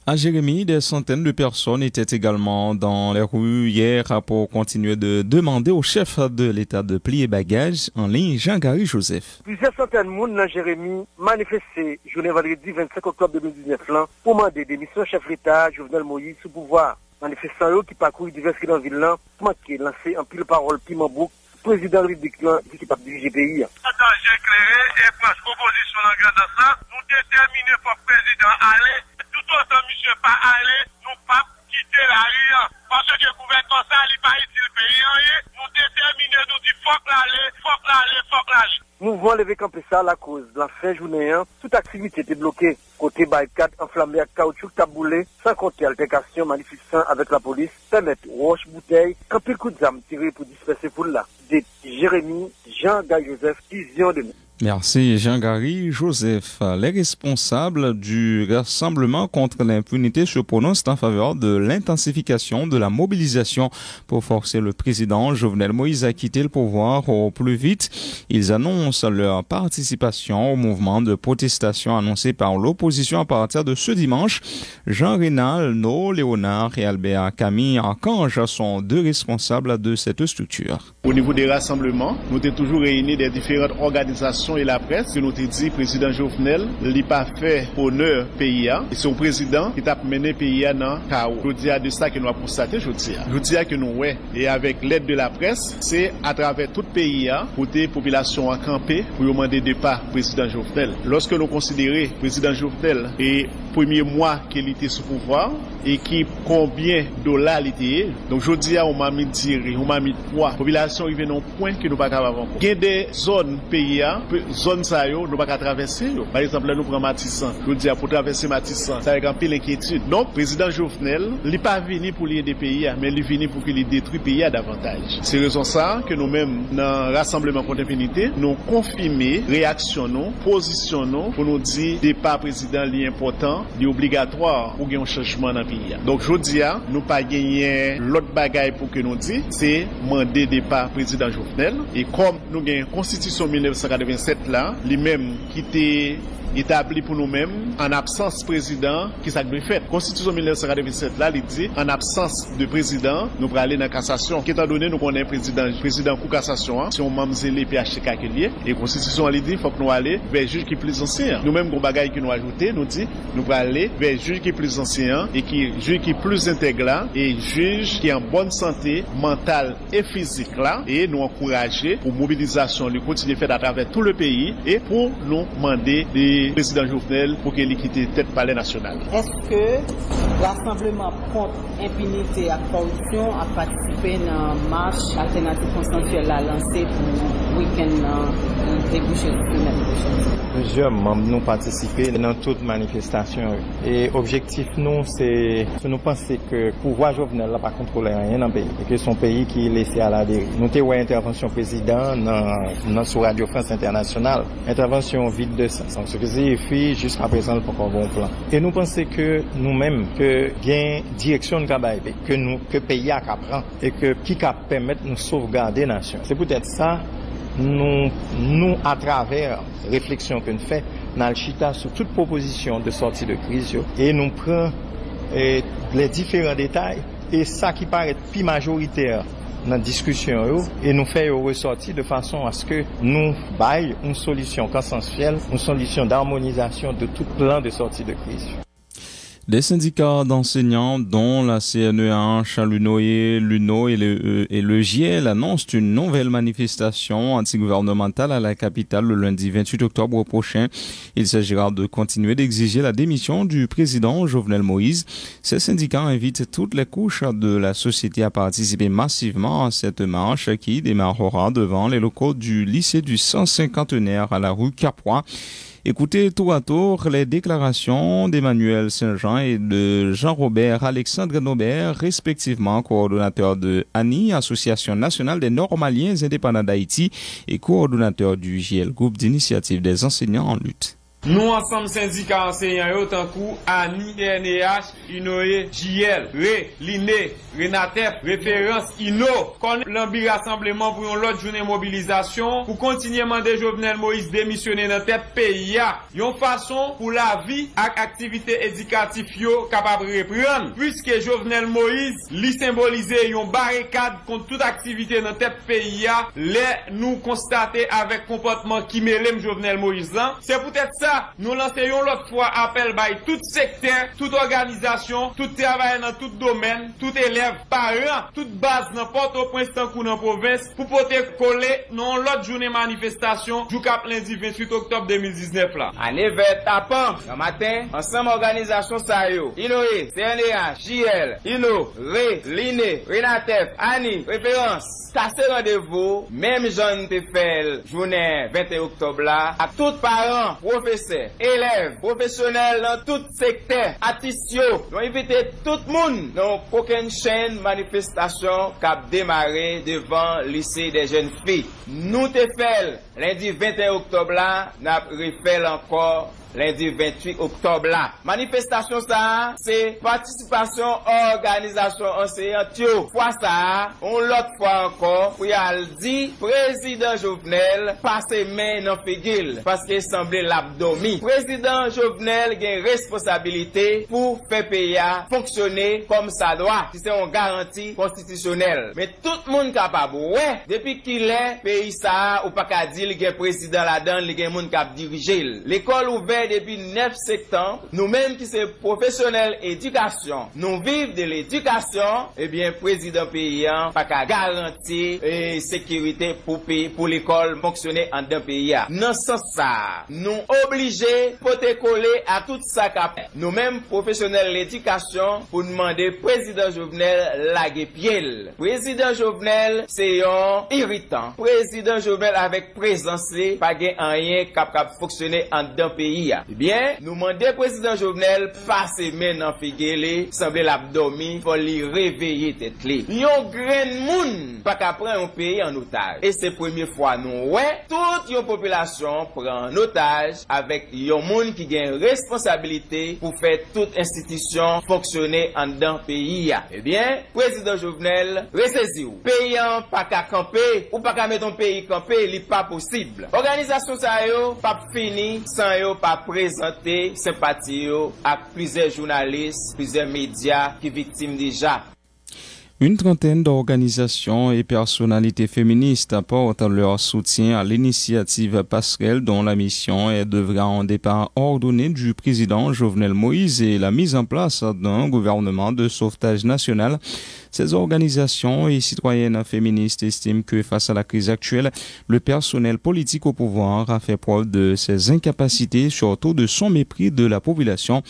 À Jérémy, des centaines de personnes étaient également dans les rues hier pour continuer de demander au chef de l'État de plier bagages en ligne, Jean-Gary Joseph. Plusieurs centaines de monde dans Jérémy manifesté journée vendredi 25 octobre 2019 pour demander démission chef de l'État Jovenel Moïse sous pouvoir. Manifestants qui parcourent divers villes dans la ville pour manquer lancer en pile parole piment bouc président Ridic qui est capable de diriger le pays. J'ai éclairé et pour proposition dans ça, nous déterminons pour le président aller. Tout autant, monsieur, pas aller, nous pas quitter la rue. Parce que le gouvernement, ça, il pas ici le pays. Nous déterminons, nous disons, faut l'aller. Mouvement levé campé ça, la cause de la fin journée, toute activité était bloquée. Côté barricade, enflammé à caoutchouc taboulé, sans compter altercation manifestant avec la police, permettre roche bouteille, camper coup de zame tiré pour disperser foule là. De Jérémy, Jean-Gary Joseph, vision de nous. Merci Jean-Gary Joseph. Les responsables du rassemblement contre l'impunité se prononcent en faveur de l'intensification de la mobilisation pour forcer le président Jovenel Moïse à quitter le pouvoir au plus vite. Ils annoncent leur participation au mouvement de protestation annoncé par l'opposition à partir de ce dimanche. Jean Reynald, Léonard et Albert Camille Archange sont deux responsables de cette structure. Au niveau des rassemblements, nous avons toujours réuni des différentes organisations et la presse, que nous avons dit, président Jovenel, il n'a pas fait honneur pays. Et c'est un président qui a mené pays dans le chaos. Je dis de ça que nous avons constaté, je dis que nous, ouais, et avec l'aide de la presse, c'est à travers tout le pays, pour des populations en campé, pour demander départ président Jovenel. Lorsque nous considérons président Jovenel et premier mois qu'il était sous pouvoir, et qui combien de dollars il était, donc je dis on m'a mis tiré, on m'a mis poids, population arrive à un point que nous ne pouvons pas avoir. Il y a des zones pays, zones ça yo, nous ne pouvons pas traverser. Par exemple, là nous prenons Matissan. Je dis pour traverser Matissan, ça a un peu l'inquiétude. Donc, président Jovenel, il n'est pas venu pour lier des pays, mais il est venu pour qu'il détruit le pays davantage. C'est raison ça que nous-mêmes, dans le rassemblement contre l'impunité, nous confirmons, réactionnons, positionnons pour nous dire départ président est important, il est obligatoire pour qu'il y ait un changement dans le pays. Donc, je dis, nous pas gagner l'autre bagaille pour que nous disions, c'est demander départ président Jovenel. Et comme nous avons une constitution 1987 là, lui-même qui était établi pour nous-mêmes, en absence président, qui ça doit faire. Constitution 1987 là, il dit, en absence de président, nous allons aller dans la cassation. Étant donné, nous connaissons président coup cassation, si on m'a zélé PHTK qui lié, et constitution, elle dit, il faut que nous allions vers le juge qui est plus ancien. Nous-mêmes, nos bagailles qui nous ajouté, nous dit, nous allons aller vers le juge qui est plus ancien, et juge qui est plus intégral, et juge qui est en bonne santé, mentale et physique là, et nous encourager pour mobilisation, nous continuer à faire à travers tout le pays, et pour nous demander des président Jovenel pour qu'il quitte tête palais national. Est-ce que l'assemblement contre impunité et corruption a participé dans la marche alternative consensuelle lancée pour le week-end débouché de semaine prochaine? Plusieurs membres nous participé dans toute manifestation. Et l'objectif, nous, c'est de nous penser que le pouvoir Jovenel n'a pas contrôlé rien dans le pays. Et que son pays qui est laissé à la dérive. Nous avons une intervention président sur Radio France Internationale. Intervention vide de sens. Donc, ce que c'est, puis, jusqu'à présent, le pas un bon plan. Et nous pensons que nous-mêmes, que il y a une direction de travail, que le pays a qu'à prendre, et que qui peut permettre de nous sauvegarder la nation. C'est peut-être ça. Nous, à travers réflexion que nous faisons, nous allons chita sur toute proposition de sortie de crise et nous prenons les différents détails et ça qui paraît plus majoritaire dans la discussion et nous faisons ressortir de façon à ce que nous baillons une solution consensuelle, une solution d'harmonisation de tout plan de sortie de crise. Des syndicats d'enseignants, dont la CNEH, l'UNO et le GIEL, annoncent une nouvelle manifestation antigouvernementale à la capitale le lundi 28 octobre prochain. Il s'agira de continuer d'exiger la démission du président Jovenel Moïse. Ces syndicats invitent toutes les couches de la société à participer massivement à cette marche qui démarrera devant les locaux du lycée du 150e à la rue Capois. Écoutez tour à tour les déclarations d'Emmanuel Saint-Jean et de Jean-Robert Alexandre Nobert, respectivement coordonnateur de ANI, Association nationale des normaliens indépendants d'Haïti, et coordonnateur du GIEL, groupe d'initiative des enseignants en lutte. Nous, ensemble syndicats enseignants, autant coup, ANI, NEH, INOE, JL, LINE, RENATEF, référence INO, qu'on l'ambi rassemblement pour une autre journée mobilisation, pour continuer à demander Jovenel Moïse démissionner dans tête pays. Yon façon pour la vie et activité éducative yo capable de reprendre, puisque Jovenel Moïse lui symboliser yon barricade contre toute activité dans tête pays, les nous constater avec comportement qui mêle Jovenel Moïse. C'est peut-être ça. Nous lançons l'autre fois appel by tout secteur, toute organisation, tout travail dans tout domaine, tout élève, parent, toute base n'importe au point ou dans province pour pouvoir coller dans l'autre journée manifestation du cap lundi 28 octobre 2019 là. En éveil tapant, le matin, ensemble organisation ça yo, INOE, CNEH, JL, INO, LINE, RENATEF, ANI, référence. Casser rendez-vous, même Jean te fait journée 21 octobre là, à tous parents, professeurs, élèves, professionnels dans tout secteur, artistes, nous invitons tout le monde dans aucune chaîne manifestation qui a démarré devant le lycée des jeunes filles. Nous te fait lundi 21 octobre là, nous refait encore lundi 28 octobre là. Manifestation ça, c'est participation organisation enseignante. Fois ça, on l'autre fois encore, pour y aller dit, président Jovenel, passe main dans figil, parce qu'il semblait l'abdomen. Président Jovenel a une responsabilité pour faire payer fonctionner comme ça doit, si c'est une garantie constitutionnelle. Mais tout le monde capable, ouais, depuis qu'il est, pays ça, ou pas qu'à dire, il y a président là-dedans, il y a un monde qui a dirigé. L'école ouverte depuis 9 septembre, nous-mêmes qui sommes professionnels éducation, nous vivons de l'éducation, eh bien, président paysan, pas qu'à garantir sécurité pour l'école fonctionner en d'un pays. Dans ce sens ça, nous obligés pour te coller à tout ça qu'a fait. Nous-mêmes professionnels l'éducation pour demander président Jovenel laguer pied. Président Jovenel, c'est un irritant. Président Jovenel avec présence, pas gain rien capable fonctionner en d'un pays. Eh bien, nous demandons président Jovenel passer maintenant figuele, semble l'abdomen, pour lui réveiller tête li. Yon grain moun pas qu'à prendre un pays en otage. Et c'est la première fois nous ouais, toute yon population prend en otage avec yon moun qui gagne responsabilité pour faire toute institution fonctionner en dans pays. Eh bien, président Jovenel, ressaisi ou. Payant pas qu'à camper ou pas qu'à mettre un pays camper, li pas possible. Organisation ça yo pas fini sans yo pas présenter sympathie à plusieurs journalistes, plusieurs médias qui victimes déjà. Une trentaine d'organisations et personnalités féministes apportent leur soutien à l'initiative passerelle dont la mission est d'œuvrer en départ ordonné du président Jovenel Moïse et la mise en place d'un gouvernement de sauvetage national. Ces organisations et citoyennes féministes estiment que face à la crise actuelle, le personnel politique au pouvoir a fait preuve de ses incapacités, surtout de son mépris de la population.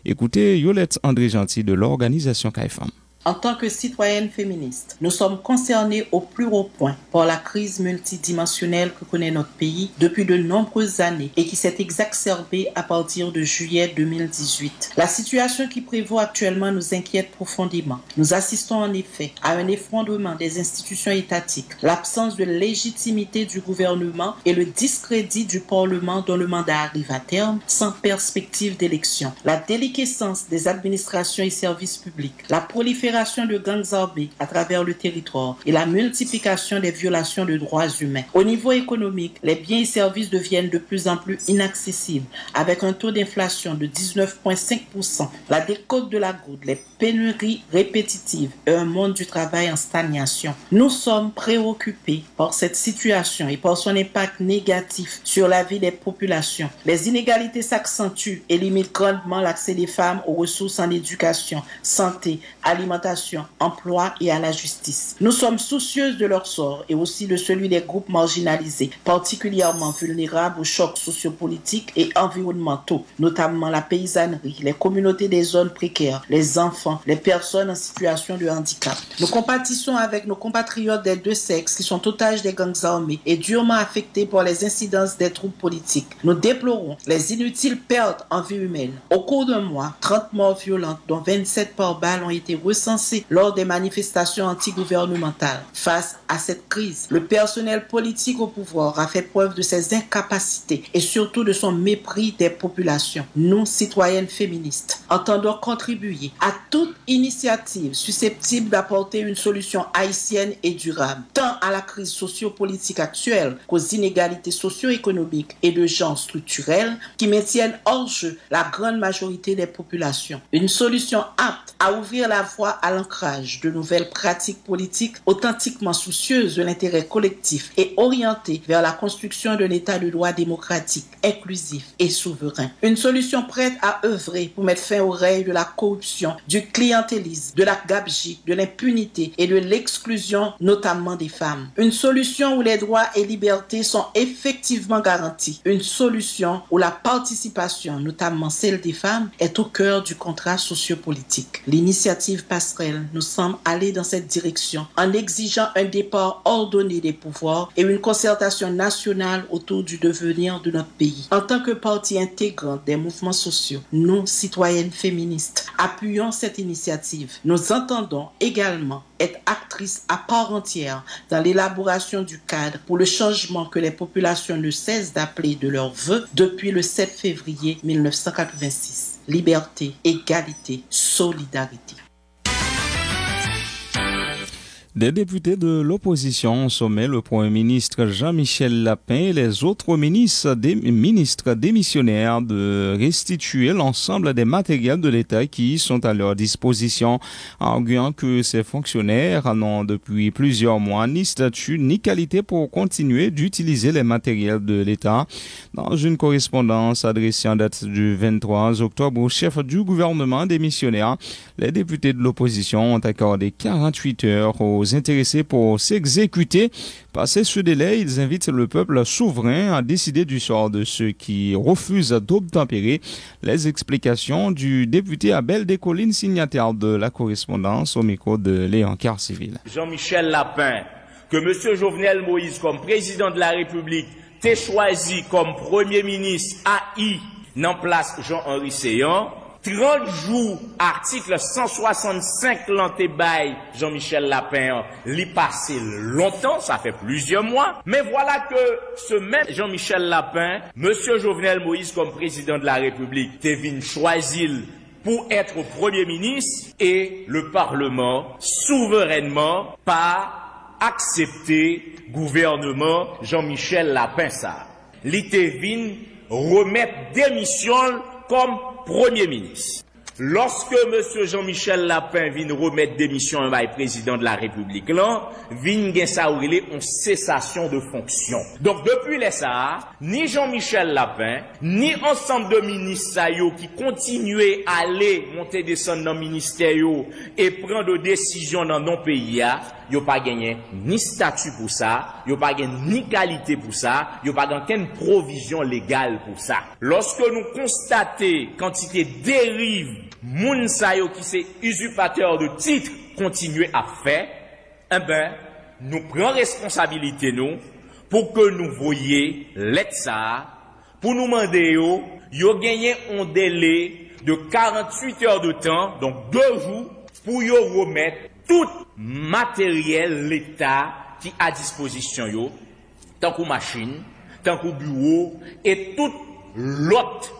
Écoutez Yolette André Gentil de l'organisation CAIFAM. En tant que citoyennes féministes, nous sommes concernés au plus haut point par la crise multidimensionnelle que connaît notre pays depuis de nombreuses années et qui s'est exacerbée à partir de juillet 2018. La situation qui prévaut actuellement nous inquiète profondément. Nous assistons en effet à un effondrement des institutions étatiques, l'absence de légitimité du gouvernement et le discrédit du Parlement dont le mandat arrive à terme sans perspective d'élection. La déliquescence des administrations et services publics, la prolifération prolifération de gangs armés à travers le territoire et la multiplication des violations de droits humains. Au niveau économique, les biens et services deviennent de plus en plus inaccessibles avec un taux d'inflation de 19,5%, la décote de la goutte, les pénuries répétitives et un monde du travail en stagnation. Nous sommes préoccupés par cette situation et par son impact négatif sur la vie des populations. Les inégalités s'accentuent et limitent grandement l'accès des femmes aux ressources en éducation, santé, alimentation, emploi et à la justice. Nous sommes soucieuses de leur sort et aussi de celui des groupes marginalisés, particulièrement vulnérables aux chocs sociopolitiques et environnementaux, notamment la paysannerie, les communautés des zones précaires, les enfants, les personnes en situation de handicap. Nous compatissons avec nos compatriotes des deux sexes qui sont otages des gangs armés et durement affectés par les incidences des troupes politiques. Nous déplorons les inutiles pertes en vie humaine. Au cours d'un mois, 30 morts violentes, dont 27 par balle, ont été recensées lors des manifestations antigouvernementales. Face à cette crise, le personnel politique au pouvoir a fait preuve de ses incapacités et surtout de son mépris des populations. Nous, citoyennes féministes, entendons contribuer à toute initiative susceptible d'apporter une solution haïtienne et durable, tant à la crise sociopolitique actuelle qu'aux inégalités socio-économiques et de genre structurels qui maintiennent hors jeu la grande majorité des populations. Une solution apte à ouvrir la voie à l'ancrage de nouvelles pratiques politiques authentiquement soucieuses de l'intérêt collectif et orientées vers la construction d'un État de droit démocratique, inclusif et souverain. Une solution prête à œuvrer pour mettre fin aux règles de la corruption, du clientélisme, de la gabegie, de l'impunité et de l'exclusion, notamment des femmes. Une solution où les droits et libertés sont effectivement garantis. Une solution où la participation, notamment celle des femmes, est au cœur du contrat sociopolitique. L'initiative Passerelle nous semble aller dans cette direction en exigeant un départ ordonné des pouvoirs et une concertation nationale autour du devenir de notre pays. En tant que partie intégrante des mouvements sociaux, nous, citoyennes féministes, appuyons cette initiative. Nous entendons également être actrices à part entière dans l'élaboration du cadre pour le changement que les populations ne cessent d'appeler de leur vœu depuis le 7 février 1986. Liberté, égalité, solidarité. Des députés de l'opposition sommet le Premier ministre Jean-Michel Lapin et les autres ministres démissionnaires de restituer l'ensemble des matériels de l'État qui sont à leur disposition, arguant que ces fonctionnaires n'ont depuis plusieurs mois ni statut ni qualité pour continuer d'utiliser les matériels de l'État. Dans une correspondance adressée en date du 23 octobre au chef du gouvernement démissionnaire, les députés de l'opposition ont accordé 48 heures aux intéressés pour s'exécuter. Passé ce délai, ils invitent le peuple souverain à décider du sort de ceux qui refusent d'obtempérer. Les explications du député Abel Descollines, signataire de la correspondance au micro de Léon Carcivil. Jean-Michel Lapin, que M. Jovenel Moïse comme président de la République t'ait choisi comme premier ministre AI n'en place Jean-Henri Séan, 30 jours, article 165 l'antébail Jean-Michel Lapin, l'y passé longtemps, ça fait plusieurs mois. Mais voilà que ce même Jean-Michel Lapin, monsieur Jovenel Moïse comme président de la République, t'est venu choisir pour être Premier ministre et le Parlement souverainement pas accepter gouvernement Jean-Michel Lapin ça. L'y venu remettre démission comme Premier ministre. Lorsque M. Jean-Michel Lapin vient remettre démission à un président de la République, là, vient en cessation de fonction. Donc, depuis les ça, ni Jean-Michel Lapin, ni ensemble de ministres qui continuaient à aller monter descendre dans le ministère et prendre des décisions dans nos pays, ils n'ont pas gagné ni statut pour ça, ils n'ont pas gagné ni qualité pour ça, ils n'ont pas gagné aucune provision légale pour ça. Lorsque nous constatons quantité dérive, moun sa yo qui c'est usurpateur de titre continuer à faire, eh ben, nous prenons responsabilité nous pour que nous voyions l'État, pour nous demander yo gagné un délai de 48 heures de temps, donc 2 jours, pour yo remettre tout matériel l'État qui a à disposition yo, tant que machine, tant que bureau et tout l'autre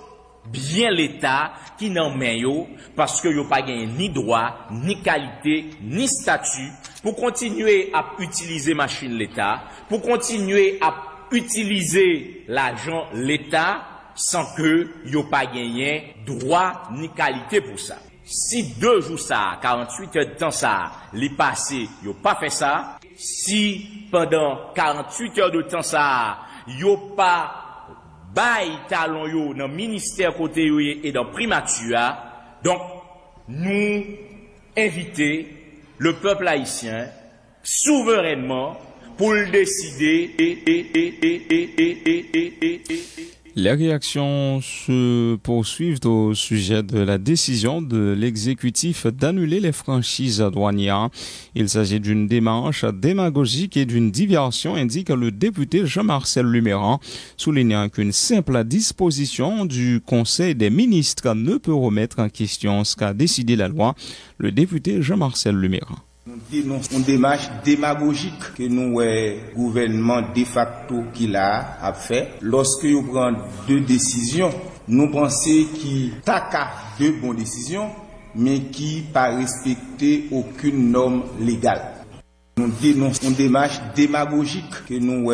bien l'État qui n'en met yo, parce que yo pas gagné ni droit, ni qualité, ni statut, pour continuer à utiliser machine l'État, pour continuer à utiliser l'argent l'État, sans que yo pas gagné droit ni qualité pour ça. Si 2 jours ça, 48 heures de temps ça, les passé, yo pas fait ça. Si pendant 48 heures de temps ça, yo pas bay talon yo dans ministère côté yo et dans primature, donc nous inviter le peuple haïtien souverainement pour le décider. Les réactions se poursuivent au sujet de la décision de l'exécutif d'annuler les franchises douanières. Il s'agit d'une démarche démagogique et d'une diversion, indique le député Jean-Marcel Luméran, soulignant qu'une simple disposition du Conseil des ministres ne peut remettre en question ce qu'a décidé la loi. Le député Jean-Marcel Luméran. Nous dénonçons une démarche démagogique que nous, gouvernement de facto qu'il a fait. Lorsque nous prenons 2 décisions, nous pensons qu'il taca 2 bonnes décisions, mais qui pas respecter aucune norme légale. Nous dénonçons une démarche démagogique que nous,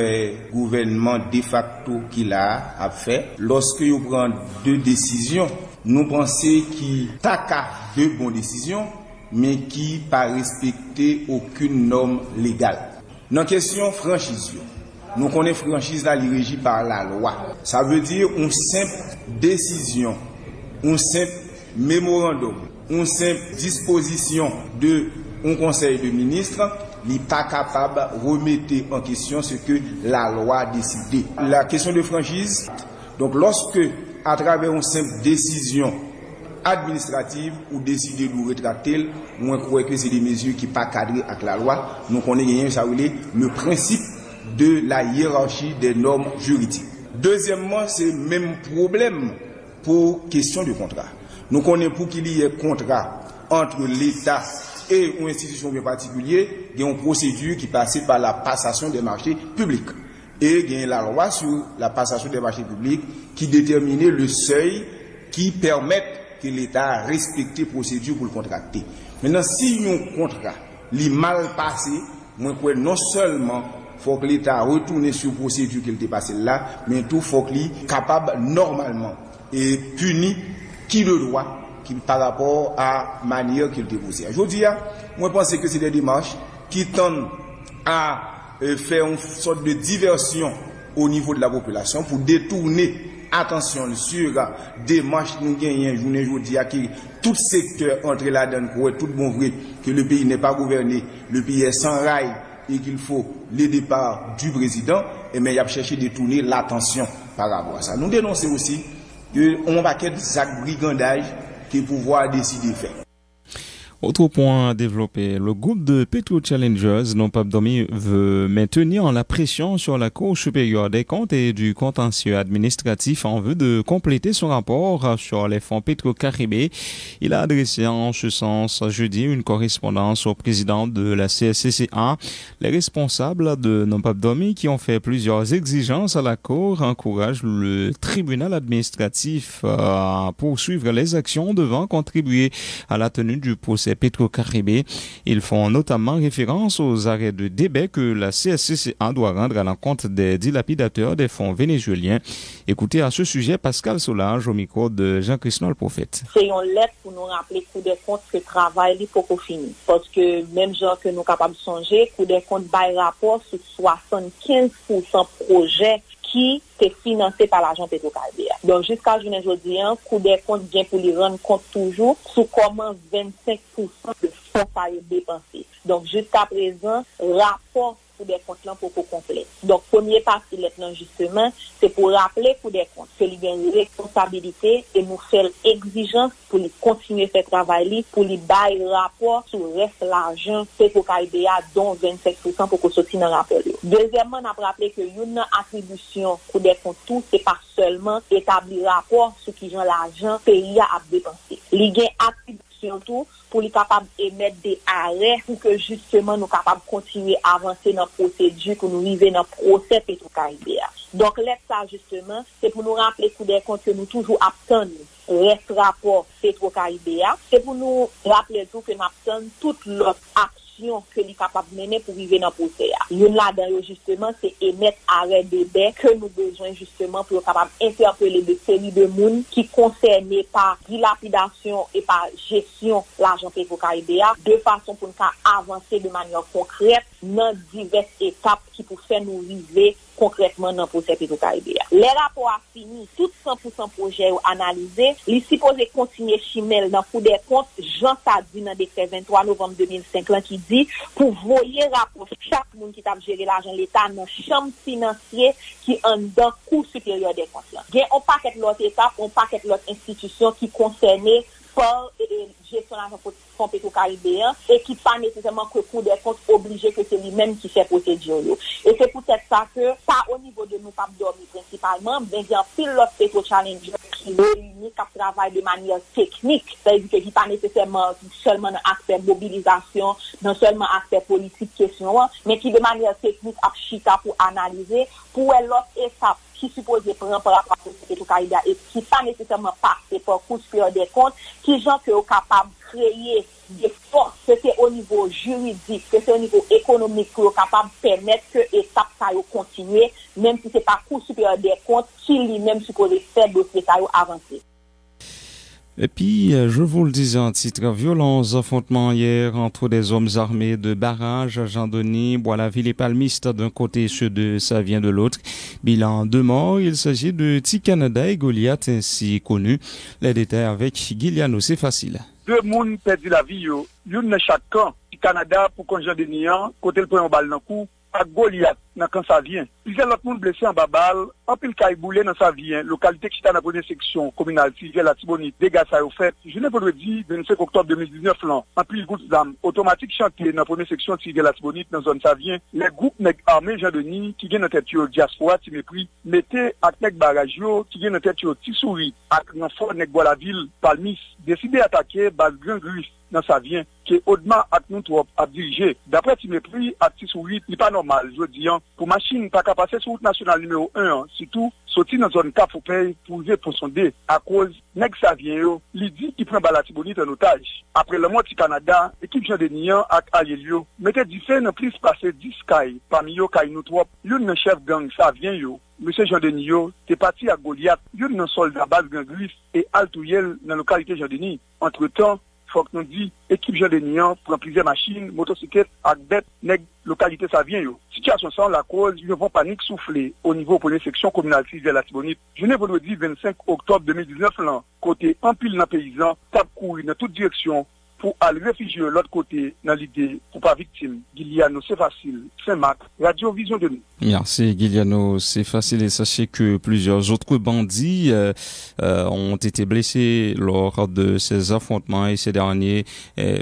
gouvernement de facto qu'il a fait. Lorsque nous prenons 2 décisions, nous pensons qu'il taca 2 bonnes décisions, mais qui pas respecter aucune norme légale. Dans la question franchise, nous connaissons franchise là régie par la loi. Ça veut dire une simple décision, un simple mémorandum, une simple disposition de un conseil de ministres n'est pas capable de remettre en question ce que la loi a décidé. La question de franchise, donc lorsque à travers une simple décision administrative ou décider de rétracter, moi crois que c'est des mesures qui pas cadrées avec la loi. Nous connaissons ça le principe de la hiérarchie des normes juridiques. Deuxièmement, c'est le même problème pour question de contrat. Nous connaissons pour qu'il y ait contrat entre l'État et une institution bien particulière, il y a une procédure qui passe par la passation des marchés publics. Et il y a la loi sur la passation des marchés publics qui détermine le seuil qui permet que l'État respecte les procédures pour le contracter. Maintenant, si un contrat est mal passé, moi, non seulement faut que l'État retourne sur la procédure qu'il était passé là, mais tout faut qu'il soit capable normalement et puni qui le doit par rapport à la manière qu'il était posé. Je dis, moi, je pense que c'est des démarches qui tendent à faire une sorte de diversion au niveau de la population pour détourner attention sur des marches nous gagnons journée aujourd'hui qui tout secteur entre là-dedans pour être tout bon vrai que le pays n'est pas gouverné, le pays est sans rail et qu'il faut le départ du président, et mais il a cherché de détourner l'attention par rapport à ça. Nous dénonçons aussi qu'on va qu'il y ait des actes brigandage que le pouvoir décider de faire. Autre point à développer, le groupe de Petro Challengers, non pas Domi, veut maintenir la pression sur la Cour supérieure des comptes et du contentieux administratif en vue de compléter son rapport sur les fonds Petro-Caribé. Il a adressé en ce sens jeudi une correspondance au président de la CSCCA. Les responsables de non pas Domi qui ont fait plusieurs exigences à la Cour encouragent le tribunal administratif à poursuivre les actions devant contribuer à la tenue du procès Petro-Caribé. Ils font notamment référence aux arrêts de débat que la CSCCA doit rendre à l'encontre des dilapidateurs des fonds vénézuéliens. Écoutez à ce sujet Pascal Solange au micro de Jean-Christophe Prophète. C'est une lettre pour nous rappeler Cour des comptes que le travail n'est pas fini. Parce que même genre que nous sommes capables de songer, Cour des comptes bail rapport sur 75% projets qui est financé par l'argent Petro-Caribé. Donc, jusqu'à aujourd'hui, Cour des comptes vient pour lui rendre compte toujours sur comment 25% de fonds ça est dépensé. Donc, jusqu'à présent, rapport Cour des comptes là pour complet. Donc, premier partie maintenant, justement, c'est pour rappeler Cour des comptes qu'il y a une responsabilité et nous faire exigence pour lui continuer faire travail, pour lui bailler rapport sur le reste de l'argent Petro-Caribé dont 25% pour qu'on sortir dans le rapport. Deuxièmement, on a rappelé que une attribution Cour des comptes tout, c'est pas seulement établir rapport sur qui l'argent pays a dépensé. Il y a attribution action tout pour les capables émettre des arrêts pour que justement nous capables continuer à avancer dans la procédure pour nous arriver dans le procès Petro-Caraïbes. Donc ça justement c'est pour nous rappeler coup des comptes que nous toujours attendons reste rapport Petro-Caraïbes, c'est pour nous rappeler tout que nous attendons toute l'autre action que nous capable de mener pour arriver dans le procès. Une là-dedans justement c'est émettre arrêt de bain que nous besoin justement pour capable interpeller des séries de monde qui concernés par dilapidation et par gestion l'argent Petro-Caraïbes de façon pour nous avancer de manière concrète dans diverses étapes qui pour faire nous arriver concrètement dans le procès Petro-Caraïbes. Les rapports a fini, tout 100% projet analysé, il supposé continuer chimel dans le des comptes, Jean Sadi dans le décret 23 novembre 2005 là, qui dit pour voyer rapport chaque monde qui t'a géré l'argent l'État dans chambre financière qui en dans cour supérieur des comptes là. Il y a un paquet l'autre étape, un paquet l'autre institution qui concernait par gestion de l'argent pour Petro-Caraïbes et qui pas nécessairement que Cour des comptes obligé que c'est lui-même qui fait procédure. Et c'est peut-être ça que, pas au niveau de nous, pas dormir principalement, mais bien pile l'autre Petro-Challenger qui réunit, qui travaille de manière technique, c'est-à-dire qui pas nécessairement seulement dans l'aspect mobilisation, non seulement aspect politique question, mais qui de manière technique a chita pour analyser, pour l'autre étape qui supposé prendre par rapport à Petro-Caraïbes et qui pas nécessairement passer par Cour supérieure des comptes, qui gens qui sont capables de créer des forces, que c'est au niveau juridique, que c'est au niveau économique, qui sont capables de permettre que l'étape ça continue, même si c'est pas Cour supérieure des comptes qui lui-même supposé faire dossier ça avancer. Et puis, je vous le disais en titre, violents affrontements hier entre des hommes armés de barrage à Jean-Denis, Bois-la-Ville et Palmiste d'un côté, ceux de Savien de l'autre. Bilan 2 morts, il s'agit de T-Canada et Goliath ainsi connus. Les détails avec Guiliano, c'est facile. 2 personnes perdu la vie, une dans chaque camp. T-Canada pour qu'on Jean-Denis, côté le point en balle dans le cou, à Goliath, quand ça vient. Plusieurs autres monde blessés en babal, en pile caille-boulé dans sa vie, localité qui est dans la première section communale, Sylvia la Tibonite, dégâts ça au fait. Je ne peux dire, 25 octobre 2019, là, en pile gouttes d'âme, automatique chantier dans la première section Sylvia la Tibonite, dans la zone Savien, les groupes armés Jean-Denis, qui viennent dans tête au diaspora, qui mépris, mettez à tête barrage, qui viennent dans tête au Tissouri, à renfort nèg Bois-la-Ville, Palmis, décidé d'attaquer base Grand Grif, dans sa vie, qui est au-delà à nous trop à diriger. D'après ce mépris, à Tissouri, il n'est pas normal, je dis, pour machine, pas qu'à passer sur route nationale numéro 1, surtout, sortir dans zone Cap-Fopey pour sonder, à cause, nèg sa vient, il dit qu'il prend la Tibonite en otage. Après le mois du Canada, équipe Jean-Denis, à Alielio, mettez du fait, ne plus passer 10 cailles, parmi eux, cailles nous trop, une chef gang, ça vient, Monsieur Jean-Denis, t'es parti à Goliath, une soldat base Gangrif et Altouyel dans la localité Jean-Denis. Entre-temps, faut que nous dit, équipe Jean-Denis prend plusieurs machines, motocyclettes, bête, nèg, localité ça vient Situation sans la cause, ils vont panique souffler au niveau de la section communale de la Tibonite. Je ne vous le dis 25 octobre 2019 là, côté en pile dans paysan, tape courir dans toute direction pour aller réfugier de l'autre côté dans l'idée pour pas victime. Guiliano, c'est facile. Saint-Marc, Radio Vision de nous. Merci Guiliano, c'est facile et sachez que plusieurs autres bandits ont été blessés lors de ces affrontements et ces derniers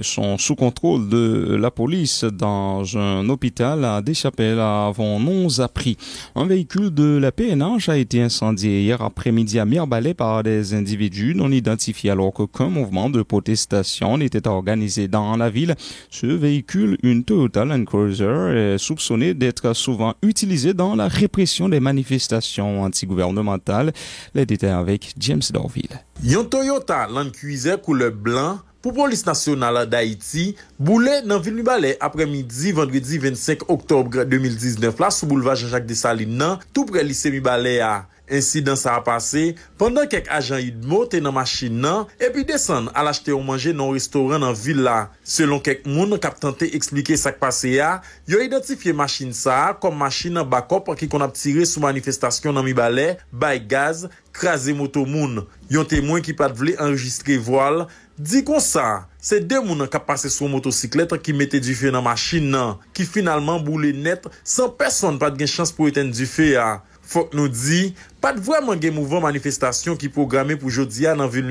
sont sous contrôle de la police dans un hôpital à Deschapelles avant non appris. Un véhicule de la PNH a été incendié hier après-midi à Mirbalais par des individus non identifiés alors qu'aucun mouvement de protestation n'était organisé dans la ville. Ce véhicule, une Toyota Land Cruiser, est soupçonné d'être souvent utilisé dans la répression des manifestations antigouvernementales. Les détails avec James Dorville. Yon Toyota Land Cruiser couleur blanc pour police nationale d'Haïti boule dans ville Mirbalais après-midi vendredi 25 octobre 2019 là sous boulevard Jean-Jacques Dessalines tout près lycée Mirbalais. Incident ça a passé pendant quelques agents Idmo étaient dans machine nan et puis descendent à l'acheter ou manger dans restaurant dans ville là. Selon quelques monde qui a tenté expliquer ça qui passé a, yo identifié machine ça comme machine backup qui qu'on a tiré sous manifestation dans Mirbalais, bay gaz, crasé moto moun. Yon témoin qui pas voulu enregistrer voile dit comme ça, c'est 2 moun qui passé sur motocyclette qui mettait du feu dans machine nan, qui finalement boule net sans personne pas de chance pour éteindre du feu a. Faut que nous dit, pas de vraiment de mouvement manifestation qui programmé pour jeudi dans ville